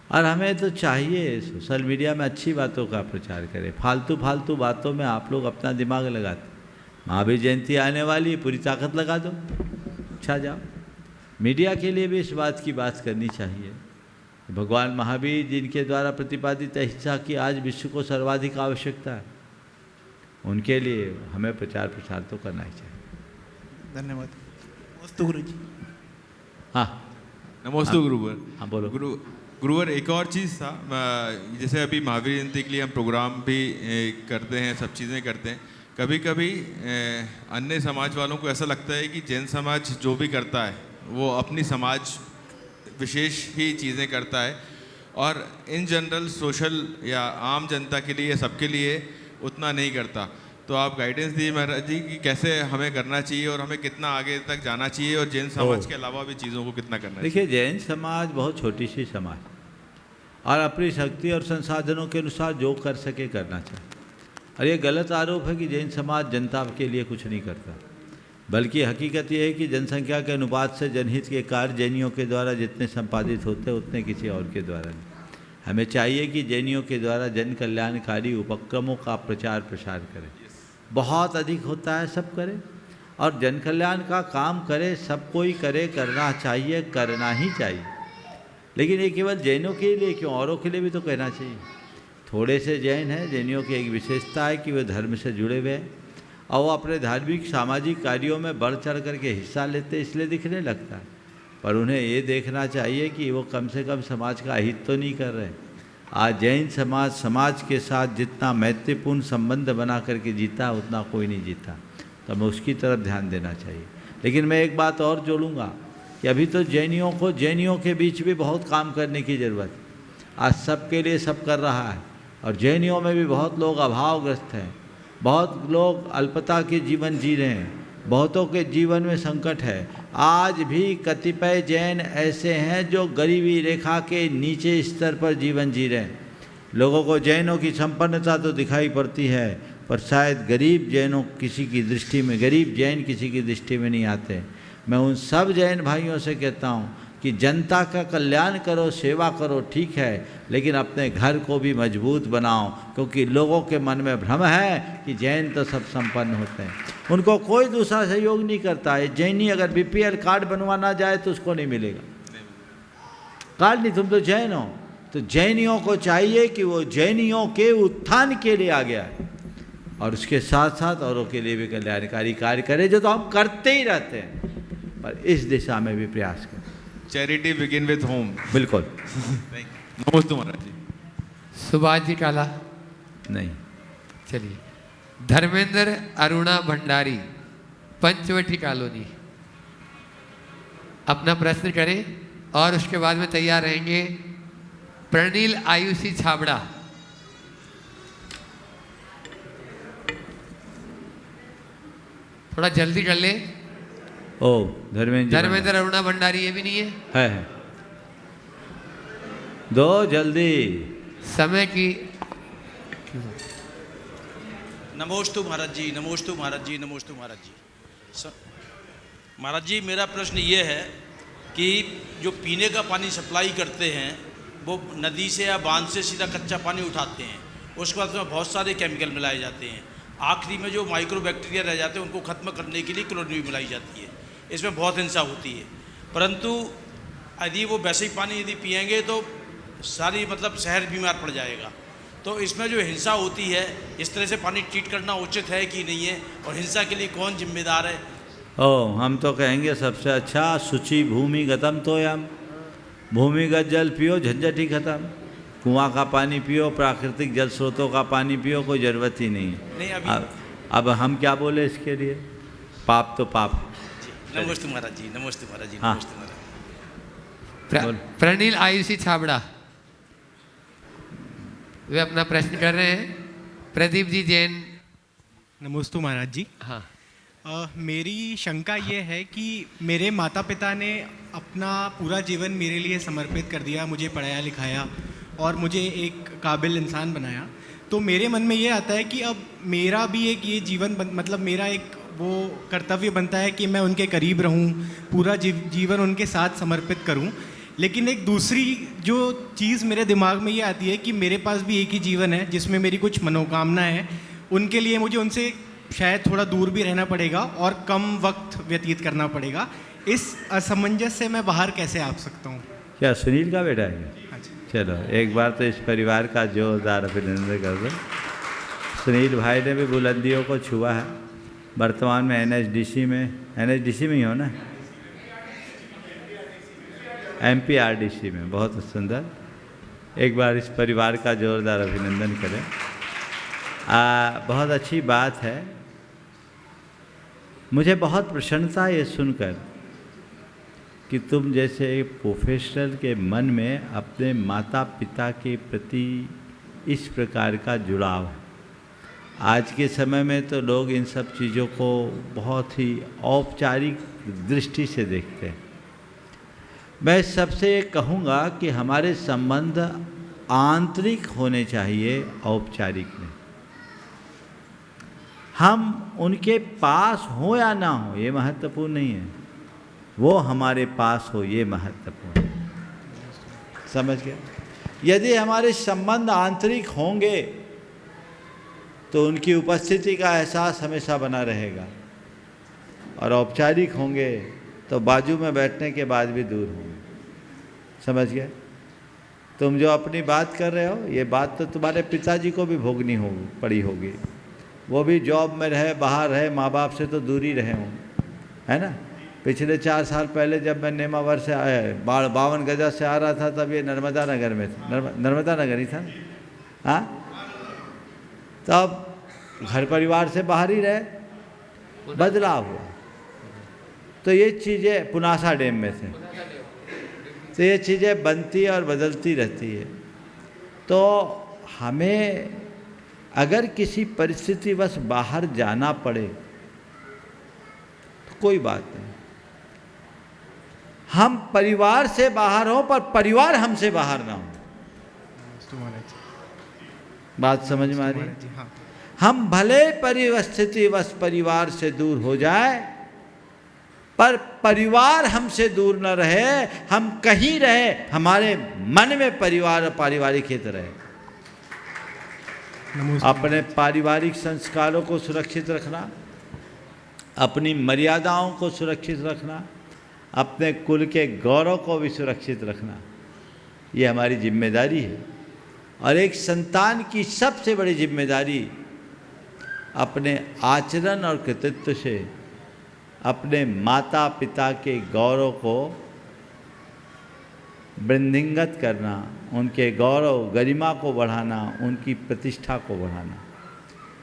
और हमें तो चाहिए सोशल मीडिया में अच्छी बातों का प्रचार करें, फालतू बातों में आप लोग अपना दिमाग लगाते। महावीर जयंती आने वाली है, पूरी ताकत लगा दो, छा जाओ। मीडिया के लिए भी इस बात की बात करनी चाहिए। भगवान महावीर जिनके द्वारा प्रतिपादित अहिंसा की आज विश्व को सर्वाधिक आवश्यकता है, उनके लिए हमें प्रचार प्रसार तो करना ही चाहिए। धन्यवाद। नमस्ते गुरु जी। हाँ नमस्ते गुरुवर। हाँ बोलो। गुरुवर, एक और चीज़ था, जैसे अभी महावीर जयंती के लिए हम प्रोग्राम भी करते हैं, सब चीज़ें करते हैं। कभी कभी अन्य समाज वालों को ऐसा लगता है कि जैन समाज जो भी करता है वो अपनी समाज विशेष ही चीज़ें करता है, और इन जनरल सोशल या आम जनता के लिए, सबके लिए उतना नहीं करता। तो आप गाइडेंस दी महाराज जी कि कैसे हमें करना चाहिए और हमें कितना आगे तक जाना चाहिए और जैन समाज के अलावा भी चीज़ों को कितना करना चाहिए। देखिए, जैन समाज बहुत छोटी सी समाज और अपनी शक्ति और संसाधनों के अनुसार जो कर सके करना चाहिए। और ये गलत आरोप है कि जैन समाज जनता के लिए कुछ नहीं करता, बल्कि हकीकत ये है कि जनसंख्या के अनुपात से जनहित के कार्य जैनियों के द्वारा जितने संपादित होते हैं उतने किसी और के द्वारा नहीं। हमें चाहिए कि जैनियों के द्वारा जन कल्याणकारी उपक्रमों का प्रचार प्रसार करें। बहुत अधिक होता है, सब करें और जन कल्याण का काम करे, सब कोई करे, करना चाहिए, करना ही चाहिए। लेकिन ये केवल जैनों के लिए क्यों, औरों के लिए भी तो कहना चाहिए। थोड़े से जैन हैं, जैनियों की एक विशेषता है कि वे धर्म से जुड़े हुए हैं और वो अपने धार्मिक सामाजिक कार्यों में बढ़ चढ़ करके हिस्सा लेते, इसलिए दिखने लगता है। पर उन्हें ये देखना चाहिए कि वो कम से कम समाज का हित तो नहीं कर रहे। आज जैन समाज के साथ जितना मैत्रीपूर्ण संबंध बना करके जीता उतना कोई नहीं जीता, तो हमें उसकी तरफ ध्यान देना चाहिए। लेकिन मैं एक बात और जोड़ूंगा कि अभी तो जैनियों के बीच भी बहुत काम करने की ज़रूरत है। आज सबके लिए सब कर रहा है और जैनियों में भी बहुत लोग अभावग्रस्त हैं, बहुत लोग अल्पता के जीवन जी रहे हैं, बहुतों के जीवन में संकट है। आज भी कतिपय जैन ऐसे हैं जो गरीबी रेखा के नीचे स्तर पर जीवन जी रहे हैं। लोगों को जैनों की संपन्नता तो दिखाई पड़ती है, पर शायद गरीब जैन किसी की दृष्टि में नहीं आते। मैं उन सब जैन भाइयों से कहता हूँ कि जनता का कल्याण करो, सेवा करो, ठीक है, लेकिन अपने घर को भी मजबूत बनाओ, क्योंकि लोगों के मन में भ्रम है कि जैन तो सब संपन्न होते हैं, उनको कोई दूसरा सहयोग नहीं करता है। जैनी अगर बीपीएल कार्ड बनवाना जाए तो उसको नहीं मिलेगा, कार्ड नहीं, तुम तो जैन हो। तो जैनियों को चाहिए कि वो जैनियों के उत्थान के लिए आगे आए और उसके साथ साथ औरों के लिए भी कल्याणकारी कार्य करें, जो तो हम करते ही रहते हैं, पर इस दिशा में भी प्रयास करें। Charity begin with home. बिल्कुल। नमस्ते महाराज जी। सुभाष जी काला नहीं, चलिए। धर्मेंद्र अरुणा भंडारी, पंचवटी कॉलोनी, अपना प्रश्न करें और उसके बाद में तैयार रहेंगे प्रणील आयुषी छाबड़ा। थोड़ा जल्दी कर ले। ओ धर्मेंद्र अरुणा भंडारी, ये भी नहीं है? है। दो जल्दी, समय की। नमोस्तु महाराज जी, नमोस्तु महाराज जी, नमोस्तु महाराज जी। महाराज जी, मेरा प्रश्न ये है कि जो पीने का पानी सप्लाई करते हैं वो नदी से या बांध से सीधा कच्चा पानी उठाते हैं, उसके बाद उसमें बहुत सारे केमिकल मिलाए जाते हैं, आखिरी में जो माइक्रो बैक्टीरिया रह जाते हैं उनको ख़त्म करने के लिए क्लोरीन भी मिलाई जाती है। इसमें बहुत हिंसा होती है, परंतु यदि वो वैसे ही पानी यदि पिएंगे तो सारी शहर बीमार पड़ जाएगा। तो इसमें जो हिंसा होती है, इस तरह से पानी ट्रीट करना उचित है कि नहीं है, और हिंसा के लिए कौन जिम्मेदार है? हम तो कहेंगे सबसे अच्छा शुचि भूमिगतम तोयम, भूमिगत जल पियो, झंझट ही खत्म। कुआं का पानी पियो, प्राकृतिक जल स्रोतों का पानी पियो, कोई ज़रूरत ही नहीं है। नहीं, अब हम क्या बोले इसके लिए, पाप तो पाप। नमस्ते महाराज जी, नमस्ते महाराज जी, हाँ। नमस्ते महाराज। प्रणील आयुषी छाबड़ा, वे अपना प्रश्न कर रहे हैं। प्रदीप जी जैन। नमस्ते महाराज जी। हाँ। मेरी शंका ये है कि मेरे माता पिता ने अपना पूरा जीवन मेरे लिए समर्पित कर दिया, मुझे पढ़ाया लिखाया और मुझे एक काबिल इंसान बनाया। तो मेरे मन में ये आता है कि अब मेरा भी एक ये जीवन मेरा एक वो कर्तव्य बनता है कि मैं उनके करीब रहूं, पूरा जीवन उनके साथ समर्पित करूं। लेकिन एक दूसरी जो चीज़ मेरे दिमाग में ये आती है कि मेरे पास भी एक ही जीवन है जिसमें मेरी कुछ मनोकामनाएं हैं, उनके लिए मुझे उनसे शायद थोड़ा दूर भी रहना पड़ेगा और कम वक्त व्यतीत करना पड़ेगा। इस असमंजस से मैं बाहर कैसे आ सकता हूँ? क्या सुनील का बेटा है? चलो एक बार तो इस परिवार का जोरदार अभिनंदन कर दो। सुनील भाई ने भी बुलंदियों को छुआ है। वर्तमान में एनएचडीसी में ही हो ना, एमपीआरडीसी में। बहुत सुंदर, एक बार इस परिवार का जोरदार अभिनंदन करें। बहुत अच्छी बात है। मुझे बहुत प्रसन्नता ये सुनकर कि तुम जैसे प्रोफेशनल के मन में अपने माता पिता के प्रति इस प्रकार का जुड़ाव है। आज के समय में तो लोग इन सब चीज़ों को बहुत ही औपचारिक दृष्टि से देखते हैं। मैं सबसे ये कहूँगा कि हमारे संबंध आंतरिक होने चाहिए, औपचारिक नहीं। हम उनके पास हो या ना हो ये महत्वपूर्ण नहीं है, वो हमारे पास हो ये महत्वपूर्ण है। समझ गए? यदि हमारे संबंध आंतरिक होंगे तो उनकी उपस्थिति का एहसास हमेशा बना रहेगा, और औपचारिक होंगे तो बाजू में बैठने के बाद भी दूर होंगे। समझ गए? तुम जो अपनी बात कर रहे हो ये बात तो तुम्हारे पिताजी को भी भोगनी पड़ी होगी। वो भी जॉब में रहे, बाहर रहे, माँ बाप से तो दूर ही रहे होंगे, है ना। पिछले 4 साल पहले जब मैं नेमावर से आया 52 गजा से आ रहा था तब ये नर्मदा नगर में था, नर्मदा नगर ही था। हाँ, तब घर परिवार से बाहर ही रहे, बदलाव हुआ। तो ये चीज़ें पुनासा डैम में थे, तो ये चीज़ें बनती और बदलती रहती है। तो हमें अगर किसी परिस्थितिवश बाहर जाना पड़े तो कोई बात नहीं, हम परिवार से बाहर हों पर परिवार हमसे बाहर ना हो। बात समझ में आ रही है? हम भले परिस्थितिवश परिवार से दूर हो जाए पर परिवार हमसे दूर न रहे, हम कहीं रहे, हमारे मन में परिवार और पारिवारिक हित रहे। अपने पारिवारिक संस्कारों को सुरक्षित रखना, अपनी मर्यादाओं को सुरक्षित रखना, अपने कुल के गौरव को भी सुरक्षित रखना, ये हमारी जिम्मेदारी है। और एक संतान की सबसे बड़ी जिम्मेदारी अपने आचरण और कृतित्व से अपने माता पिता के गौरव को वृद्धिंगत करना, उनके गौरव गरिमा को बढ़ाना, उनकी प्रतिष्ठा को बढ़ाना।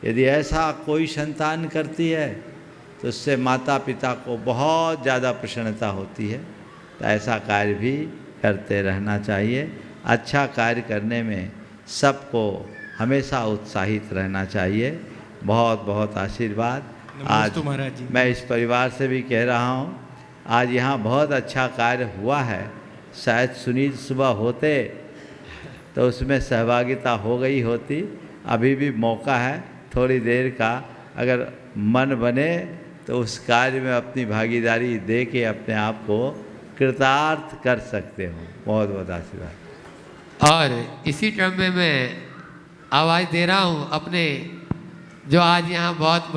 यदि ऐसा कोई संतान करती है तो उससे माता पिता को बहुत ज़्यादा प्रसन्नता होती है। तो ऐसा कार्य भी करते रहना चाहिए। अच्छा कार्य करने में सबको हमेशा उत्साहित रहना चाहिए। बहुत बहुत आशीर्वाद। आज मैं इस परिवार से भी कह रहा हूँ, आज यहाँ बहुत अच्छा कार्य हुआ है। शायद सुनील सुबह होते तो उसमें सहभागिता हो गई होती। अभी भी मौका है थोड़ी देर का, अगर मन बने तो उस कार्य में अपनी भागीदारी दे के अपने आप को कृतार्थ कर सकते हो। बहुत बहुत आशीर्वाद। और इसी क्रम में मैं आवाज़ दे रहा हूँ अपने जो आज यहाँ बहुत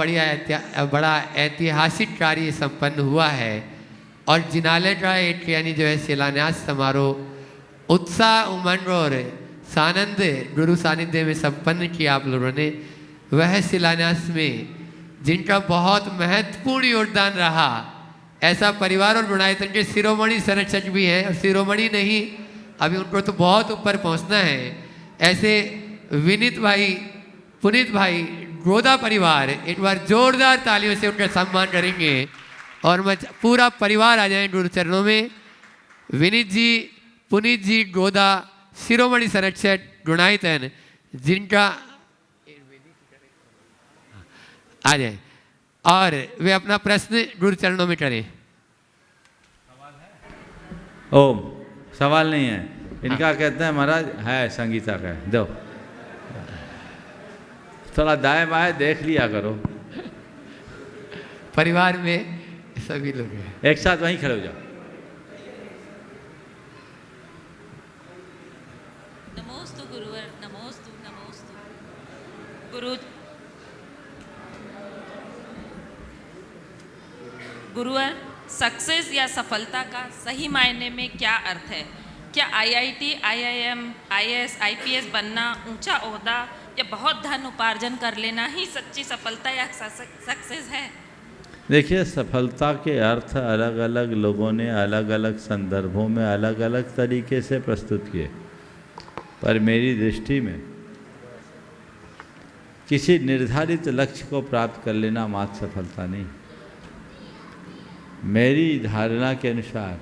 बड़ा ऐतिहासिक कार्य संपन्न हुआ है और जिनालय का एक यानी जो है शिलान्यास समारोह उत्साह उमंग और सानंद गुरु सानिध्य में संपन्न किया आप लोगों ने। वह शिलान्यास में जिनका बहुत महत्वपूर्ण योगदान रहा, ऐसा परिवार और गुणायतन के शिरोमणि संरक्षक भी हैं, और शिरोमणि नहीं अभी उनको तो बहुत ऊपर पहुंचना है, ऐसे विनीत भाई, पुनीत भाई, गोदा परिवार एक बार जोरदार तालियों से उनका सम्मान करेंगे। और मैं पूरा परिवार आ जाए गुरु चरणों में। विनीत जी, पुनीत जी, गोदा, शिरोमणि संरक्षक गुणायतन, जिनका आ जाए और वे अपना प्रश्न गुरु चरणों में करें। ओम सवाल नहीं है इनका। कहते हैं महाराज है संगीता का, दो थोड़ा दाएं बाएं देख लिया करो। परिवार में सभी लोग हैं, एक साथ वहीं खड़े हो जाओ। नमोस्तु गुरुवर, नमोस्तु नमोस्तु गुरुवर। सक्सेस या सफलता का सही मायने में क्या अर्थ है? क्या IIT, IIM, IAS, IPS बनना, ऊंचा ओहदा या बहुत धन उपार्जन कर लेना ही सच्ची सफलता या सक्सेस है? देखिए, सफलता के अर्थ अलग अलग लोगों ने अलग अलग संदर्भों में अलग अलग तरीके से प्रस्तुत किए, पर मेरी दृष्टि में किसी निर्धारित लक्ष्य को प्राप्त कर लेना मात्र सफलता नहीं। मेरी धारणा के अनुसार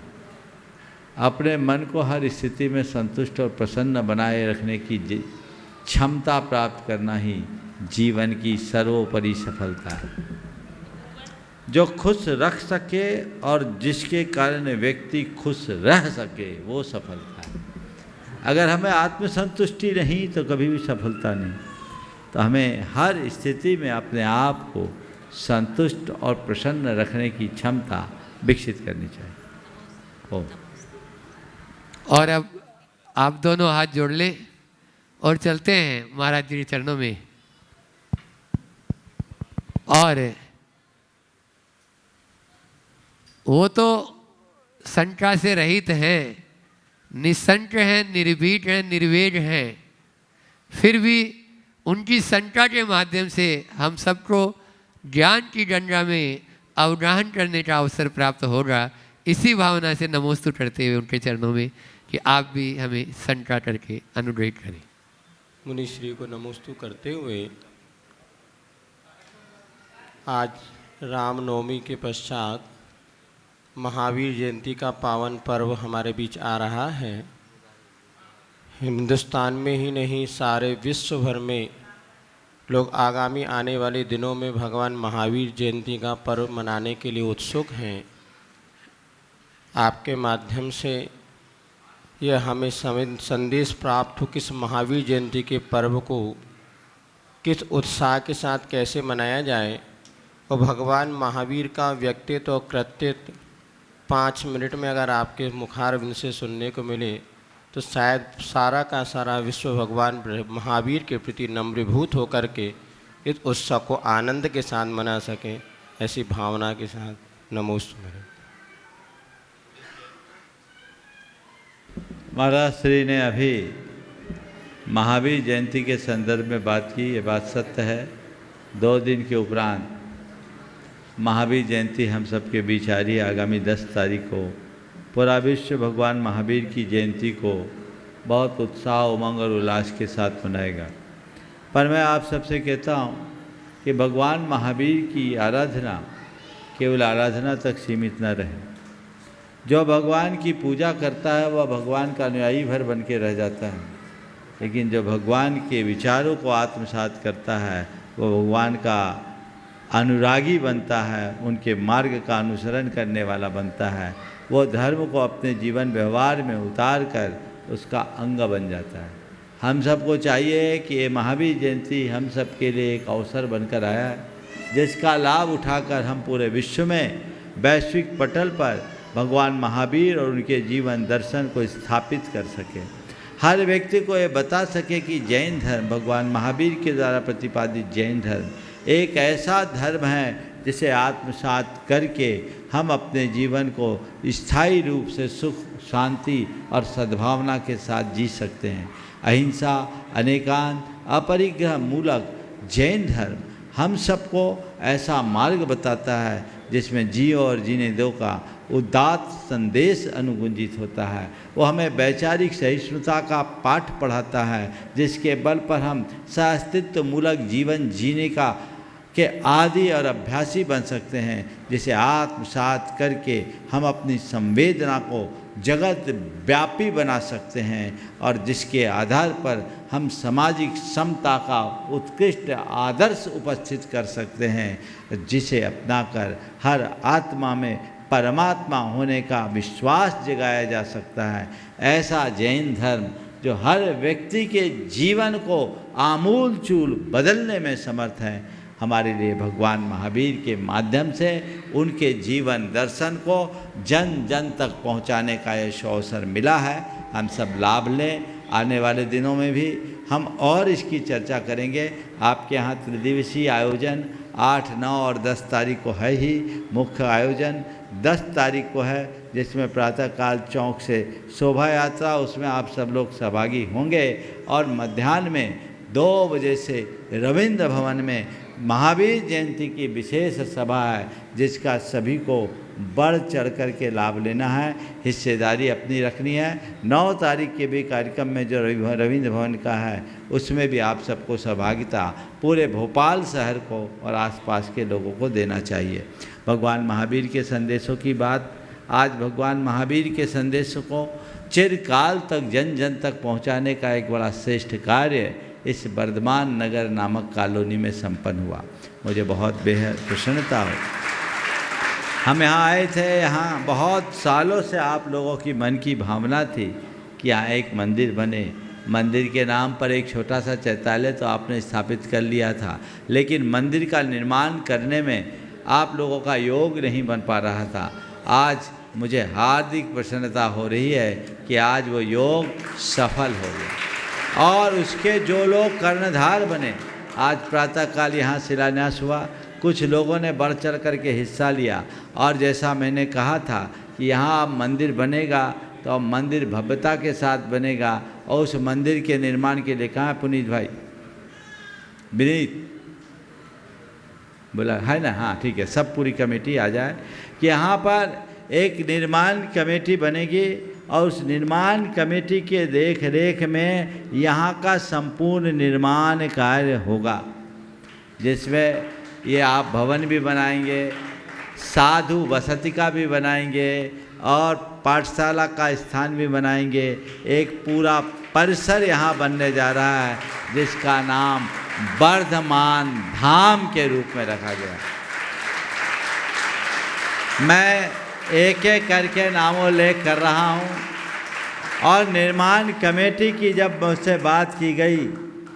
अपने मन को हर स्थिति में संतुष्ट और प्रसन्न बनाए रखने की क्षमता प्राप्त करना ही जीवन की सर्वोपरि सफलता है। जो खुश रख सके और जिसके कारण व्यक्ति खुश रह सके वो सफलता है। अगर हमें आत्मसंतुष्टि नहीं तो कभी भी सफलता नहीं। तो हमें हर स्थिति में अपने आप को संतुष्ट और प्रसन्न रखने की क्षमता विकसित करनी चाहिए। और अब आप दोनों हाथ जोड़ लें और चलते हैं महाराज जी के चरणों में। और वो तो शंका से रहित हैं, निशंक हैं, निर्भीक हैं, निर्वेद हैं, फिर भी उनकी शंका के माध्यम से हम सबको ज्ञान की गंगा में अवगाहन करने का अवसर प्राप्त होगा। इसी भावना से नमोस्तु करते हुए उनके चरणों में कि आप भी हमें शंका करके अनुग्रहित करें। मुनि श्री को नमोस्तु करते हुए आज रामनवमी के पश्चात महावीर जयंती का पावन पर्व हमारे बीच आ रहा है। हिंदुस्तान में ही नहीं सारे विश्व भर में लोग आगामी आने वाले दिनों में भगवान महावीर जयंती का पर्व मनाने के लिए उत्सुक हैं। आपके माध्यम से यह हमें संदेश प्राप्त हो कि इस महावीर जयंती के पर्व को किस उत्साह के साथ कैसे मनाया जाए और भगवान महावीर का व्यक्तित्व और कृत्यत्व 5 मिनट में अगर आपके मुखारविंद से सुनने को मिले तो शायद सारा का सारा विश्व भगवान महावीर के प्रति नम्रीभूत होकर के इस उत्सव को आनंद के साथ मना सकें, ऐसी भावना के साथ नमोस्तु। महाराज श्री ने अभी महावीर जयंती के संदर्भ में बात की, ये बात सत्य है। 2 दिन के उपरांत महावीर जयंती हम सबके बीच आ रही है। आगामी 10 तारीख को पूरा विश्व भगवान महावीर की जयंती को बहुत उत्साह, उमंग और उल्लास के साथ मनाएगा। पर मैं आप सबसे कहता हूँ कि भगवान महावीर की आराधना केवल आराधना तक सीमित न रहे। जो भगवान की पूजा करता है वह भगवान का अनुयायी भर बन के रह जाता है, लेकिन जो भगवान के विचारों को आत्मसात करता है वह भगवान का अनुरागी बनता है, उनके मार्ग का अनुसरण करने वाला बनता है। वो धर्म को अपने जीवन व्यवहार में उतार कर उसका अंग बन जाता है। हम सबको चाहिए कि ये महावीर जयंती हम सब के लिए एक अवसर बनकर आया है, जिसका लाभ उठाकर हम पूरे विश्व में वैश्विक पटल पर भगवान महावीर और उनके जीवन दर्शन को स्थापित कर सके। हर व्यक्ति को ये बता सके कि जैन धर्म, भगवान महावीर के द्वारा प्रतिपादित जैन धर्म एक ऐसा धर्म है जिसे आत्मसात करके हम अपने जीवन को स्थायी रूप से सुख, शांति और सद्भावना के साथ जी सकते हैं। अहिंसा, अनेकांत, अपरिग्रह मूलक जैन धर्म हम सबको ऐसा मार्ग बताता है जिसमें जियो और जीने दो का उदात्त संदेश अनुगुंजित होता है। वो हमें वैचारिक सहिष्णुता का पाठ पढ़ाता है, जिसके बल पर हम सहअस्तित्व मूलक जीवन जीने का के आदि और अभ्यासी बन सकते हैं, जिसे आत्मसात करके हम अपनी संवेदना को जगत व्यापी बना सकते हैं और जिसके आधार पर हम सामाजिक समता का उत्कृष्ट आदर्श उपस्थित कर सकते हैं, जिसे अपनाकर हर आत्मा में परमात्मा होने का विश्वास जगाया जा सकता है। ऐसा जैन धर्म जो हर व्यक्ति के जीवन को आमूल चूल बदलने में समर्थ है, हमारे लिए भगवान महावीर के माध्यम से उनके जीवन दर्शन को जन जन तक पहुंचाने का यह अवसर मिला है। हम सब लाभ लें। आने वाले दिनों में भी हम और इसकी चर्चा करेंगे। आपके यहाँ त्रिदिवसीय आयोजन 8, 9 और 10 तारीख को है ही। मुख्य आयोजन 10 तारीख को है, जिसमें प्रातःकाल चौक से शोभा यात्रा, उसमें आप सब लोग सहभागी होंगे और मध्याह्न में 2 बजे से रविंद्र भवन में महावीर जयंती की विशेष सभा है, जिसका सभी को बढ़ चढ़ कर के लाभ लेना है, हिस्सेदारी अपनी रखनी है। 9 तारीख के भी कार्यक्रम में जो रविंद्र भवन का है, उसमें भी आप सबको सहभागिता पूरे भोपाल शहर को और आसपास के लोगों को देना चाहिए। भगवान महावीर के संदेशों की बात आज भगवान महावीर के संदेशों को चिरकाल तक जन जन तक पहुंचाने का एक बड़ा श्रेष्ठ कार्य इस वर्धमान नगर नामक कॉलोनी में संपन्न हुआ। मुझे बहुत बेहद प्रसन्नता हुई। हम यहाँ आए थे, यहाँ बहुत सालों से आप लोगों की मन की भावना थी कि यहाँ एक मंदिर बने। मंदिर के नाम पर एक छोटा सा चैत्यालय तो आपने स्थापित कर लिया था, लेकिन मंदिर का निर्माण करने में आप लोगों का योग नहीं बन पा रहा था। आज मुझे हार्दिक प्रसन्नता हो रही है कि आज वो योग सफल हो गया और उसके जो लोग कर्णधार बने, आज प्रातःकाल यहाँ शिलान्यास हुआ, कुछ लोगों ने बढ़ चढ़ करके हिस्सा लिया और जैसा मैंने कहा था कि यहाँ अब मंदिर बनेगा तो अब मंदिर भव्यता के साथ बनेगा और उस मंदिर के निर्माण के लिए कहाँ पुनीत भाई, विनीत बोला है ना, हाँ ठीक है, सब पूरी कमेटी आ जाए कि यहाँ पर एक निर्माण कमेटी बनेगी और उस निर्माण कमेटी के देख रेख में यहाँ का संपूर्ण निर्माण कार्य होगा, जिसमें ये आप भवन भी बनाएंगे, साधु वसति का भी बनाएंगे और पाठशाला का स्थान भी बनाएंगे। एक पूरा परिसर यहाँ बनने जा रहा है जिसका नाम वर्धमान धाम के रूप में रखा गया। मैं एक एक करके नामों लेख कर रहा हूँ और निर्माण कमेटी की जब मुझसे बात की गई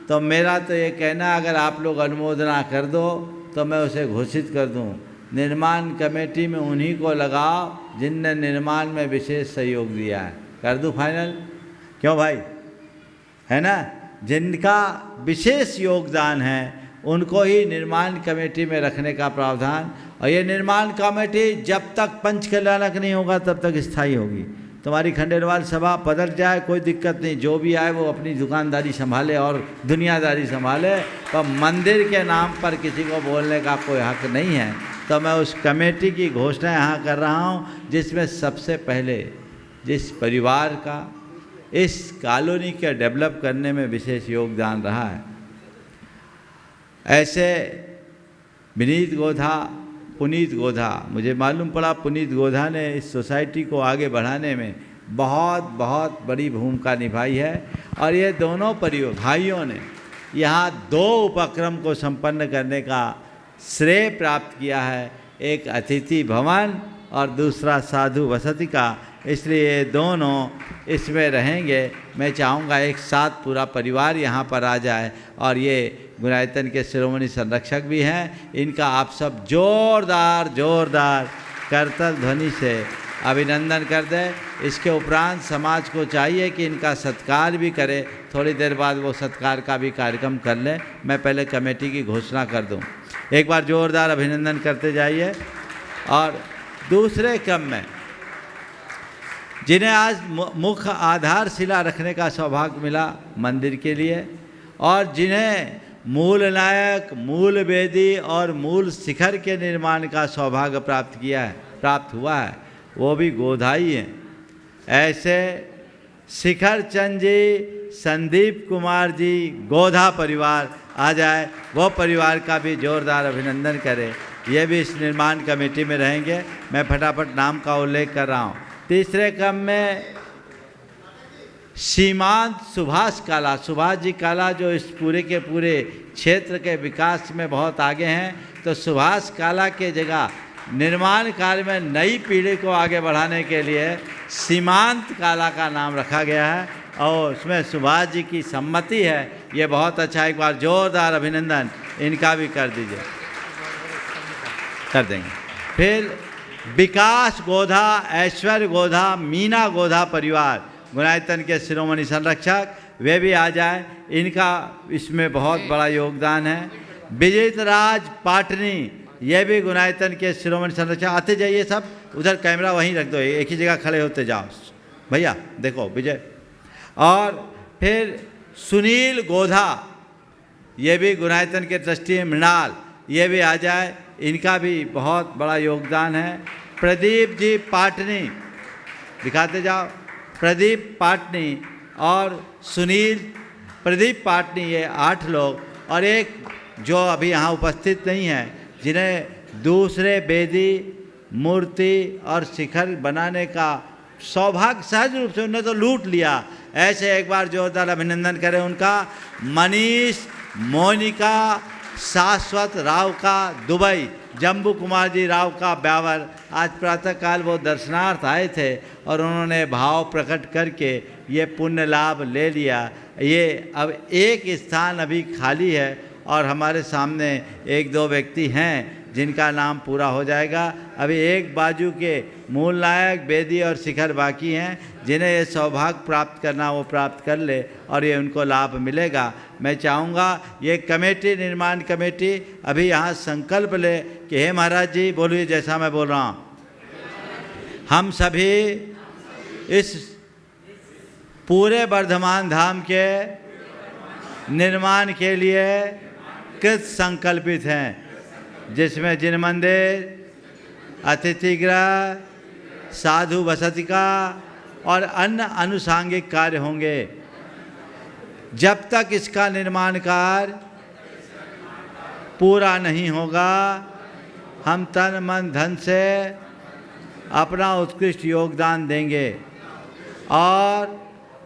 तो मेरा तो ये कहना, अगर आप लोग अनुमोदना कर दो तो मैं उसे घोषित कर दूँ। निर्माण कमेटी में उन्हीं को लगाओ जिनने निर्माण में विशेष सहयोग दिया है। कर दूँ फाइनल? क्यों भाई, है ना? जिनका विशेष योगदान है उनको ही निर्माण कमेटी में रखने का प्रावधान। और ये निर्माण कमेटी जब तक पंच कल्याणक नहीं होगा तब तक स्थायी होगी। तुम्हारी खंडेलवाल सभा पलट जाए कोई दिक्कत नहीं, जो भी आए वो अपनी दुकानदारी संभाले और दुनियादारी संभाले, पर मंदिर के नाम पर किसी को बोलने का कोई हक नहीं है। तो मैं उस कमेटी की घोषणा यहाँ कर रहा हूँ जिसमें सबसे पहले जिस परिवार का इस कॉलोनी के डेवलप करने में विशेष योगदान रहा है, ऐसे विनीत गोधा, पुनीत गोधा, मुझे मालूम पड़ा पुनीत गोधा ने इस सोसाइटी को आगे बढ़ाने में बहुत बहुत बड़ी भूमिका निभाई है। और ये दोनों भाइयों ने यहाँ दो उपक्रम को संपन्न करने का श्रेय प्राप्त किया है, एक अतिथि भवन और दूसरा साधु वसति का। इसलिए ये दोनों इसमें रहेंगे। मैं चाहूँगा एक साथ पूरा परिवार यहाँ पर आ जाए और ये गुणायतन के शिरोमणि संरक्षक भी हैं, इनका आप सब जोरदार जोरदार करतल ध्वनि से अभिनंदन कर दें। इसके उपरांत समाज को चाहिए कि इनका सत्कार भी करे, थोड़ी देर बाद वो सत्कार का भी कार्यक्रम कर लें। मैं पहले कमेटी की घोषणा कर दूं, एक बार जोरदार अभिनंदन करते जाइए। और दूसरे क्रम में जिन्हें आज मुख्य आधारशिला रखने का सौभाग्य मिला मंदिर के लिए और जिन्हें मूल नायक, मूल वेदी और मूल शिखर के निर्माण का सौभाग्य प्राप्त हुआ है, वो भी गोधाई हैं। ऐसे शिखर चंद जी, संदीप कुमार जी, गोधा परिवार आ जाए, वो परिवार का भी जोरदार अभिनंदन करें। ये भी इस निर्माण कमेटी में रहेंगे। मैं फटाफट नाम का उल्लेख कर रहा हूँ। तीसरे क्रम में सीमांत सुभाष काला, सुभाष जी काला जो इस पूरे के पूरे क्षेत्र के विकास में बहुत आगे हैं, तो सुभाष काला के जगह निर्माण कार्य में नई पीढ़ी को आगे बढ़ाने के लिए सीमांत काला का नाम रखा गया है और उसमें सुभाष जी की सम्मति है। ये बहुत अच्छा, एक बार जोरदार अभिनंदन इनका भी कर दीजिए, कर देंगे। फिर विकास गोधा, ऐश्वर्य गोधा, मीना गोधा परिवार, गुणायतन के शिरोमणि संरक्षक, वे भी आ जाए, इनका इसमें बहुत बड़ा योगदान है। विजित राज पाटनी, ये भी गुणायतन के शिरोमणि संरक्षक। आते जाइए सब, उधर कैमरा वहीं रख दो, एक ही जगह खड़े होते जाओ भैया, देखो विजय। और फिर सुनील गोधा, ये भी गुणायतन के ट्रस्टी मृणाल, ये भी आ जाए, इनका भी बहुत बड़ा योगदान है। प्रदीप जी पाटनी, दिखाते जाओ, प्रदीप पाटनी और सुनील, प्रदीप पाटनी, ये 8 लोग। और एक जो अभी यहाँ उपस्थित नहीं है, जिन्हें दूसरे वेदी मूर्ति और शिखर बनाने का सौभाग्य सहज रूप से उन्होंने तो लूट लिया। ऐसे एक बार जोरदार अभिनंदन करें उनका। मनीष मोनिका शाश्वत राव का दुबई, जम्बू कुमार जी राव का ब्यावर। आज प्रातःकाल वो दर्शनार्थ आए थे और उन्होंने भाव प्रकट करके ये पुण्य लाभ ले लिया। ये अब एक स्थान अभी खाली है और हमारे सामने एक दो व्यक्ति हैं जिनका नाम पूरा हो जाएगा। अभी एक बाजू के मूल नायक, बेदी और शिखर बाकी हैं, जिन्हें ये सौभाग्य प्राप्त करना वो प्राप्त कर ले और ये उनको लाभ मिलेगा। मैं चाहूँगा ये कमेटी, निर्माण कमेटी अभी यहाँ संकल्प ले कि हे महाराज जी बोलिए जैसा मैं बोल रहा हूँ, हम सभी इस पूरे वर्धमान धाम के निर्माण के लिए कृत संकल्पित हैं, जिसमें जिन मंदिर, अतिथि गृह, साधु बसतिका और अन्य अनुसांगिक कार्य होंगे। जब तक इसका निर्माण कार्य पूरा नहीं होगा, हम तन मन धन से अपना उत्कृष्ट योगदान देंगे और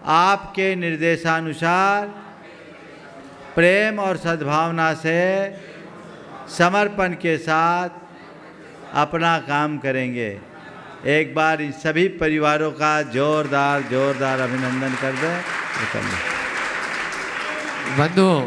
आपके निर्देशानुसार प्रेम और सद्भावना से समर्पण के साथ अपना काम करेंगे। एक बार इन सभी परिवारों का जोरदार अभिनंदन कर दें। बंधुओं,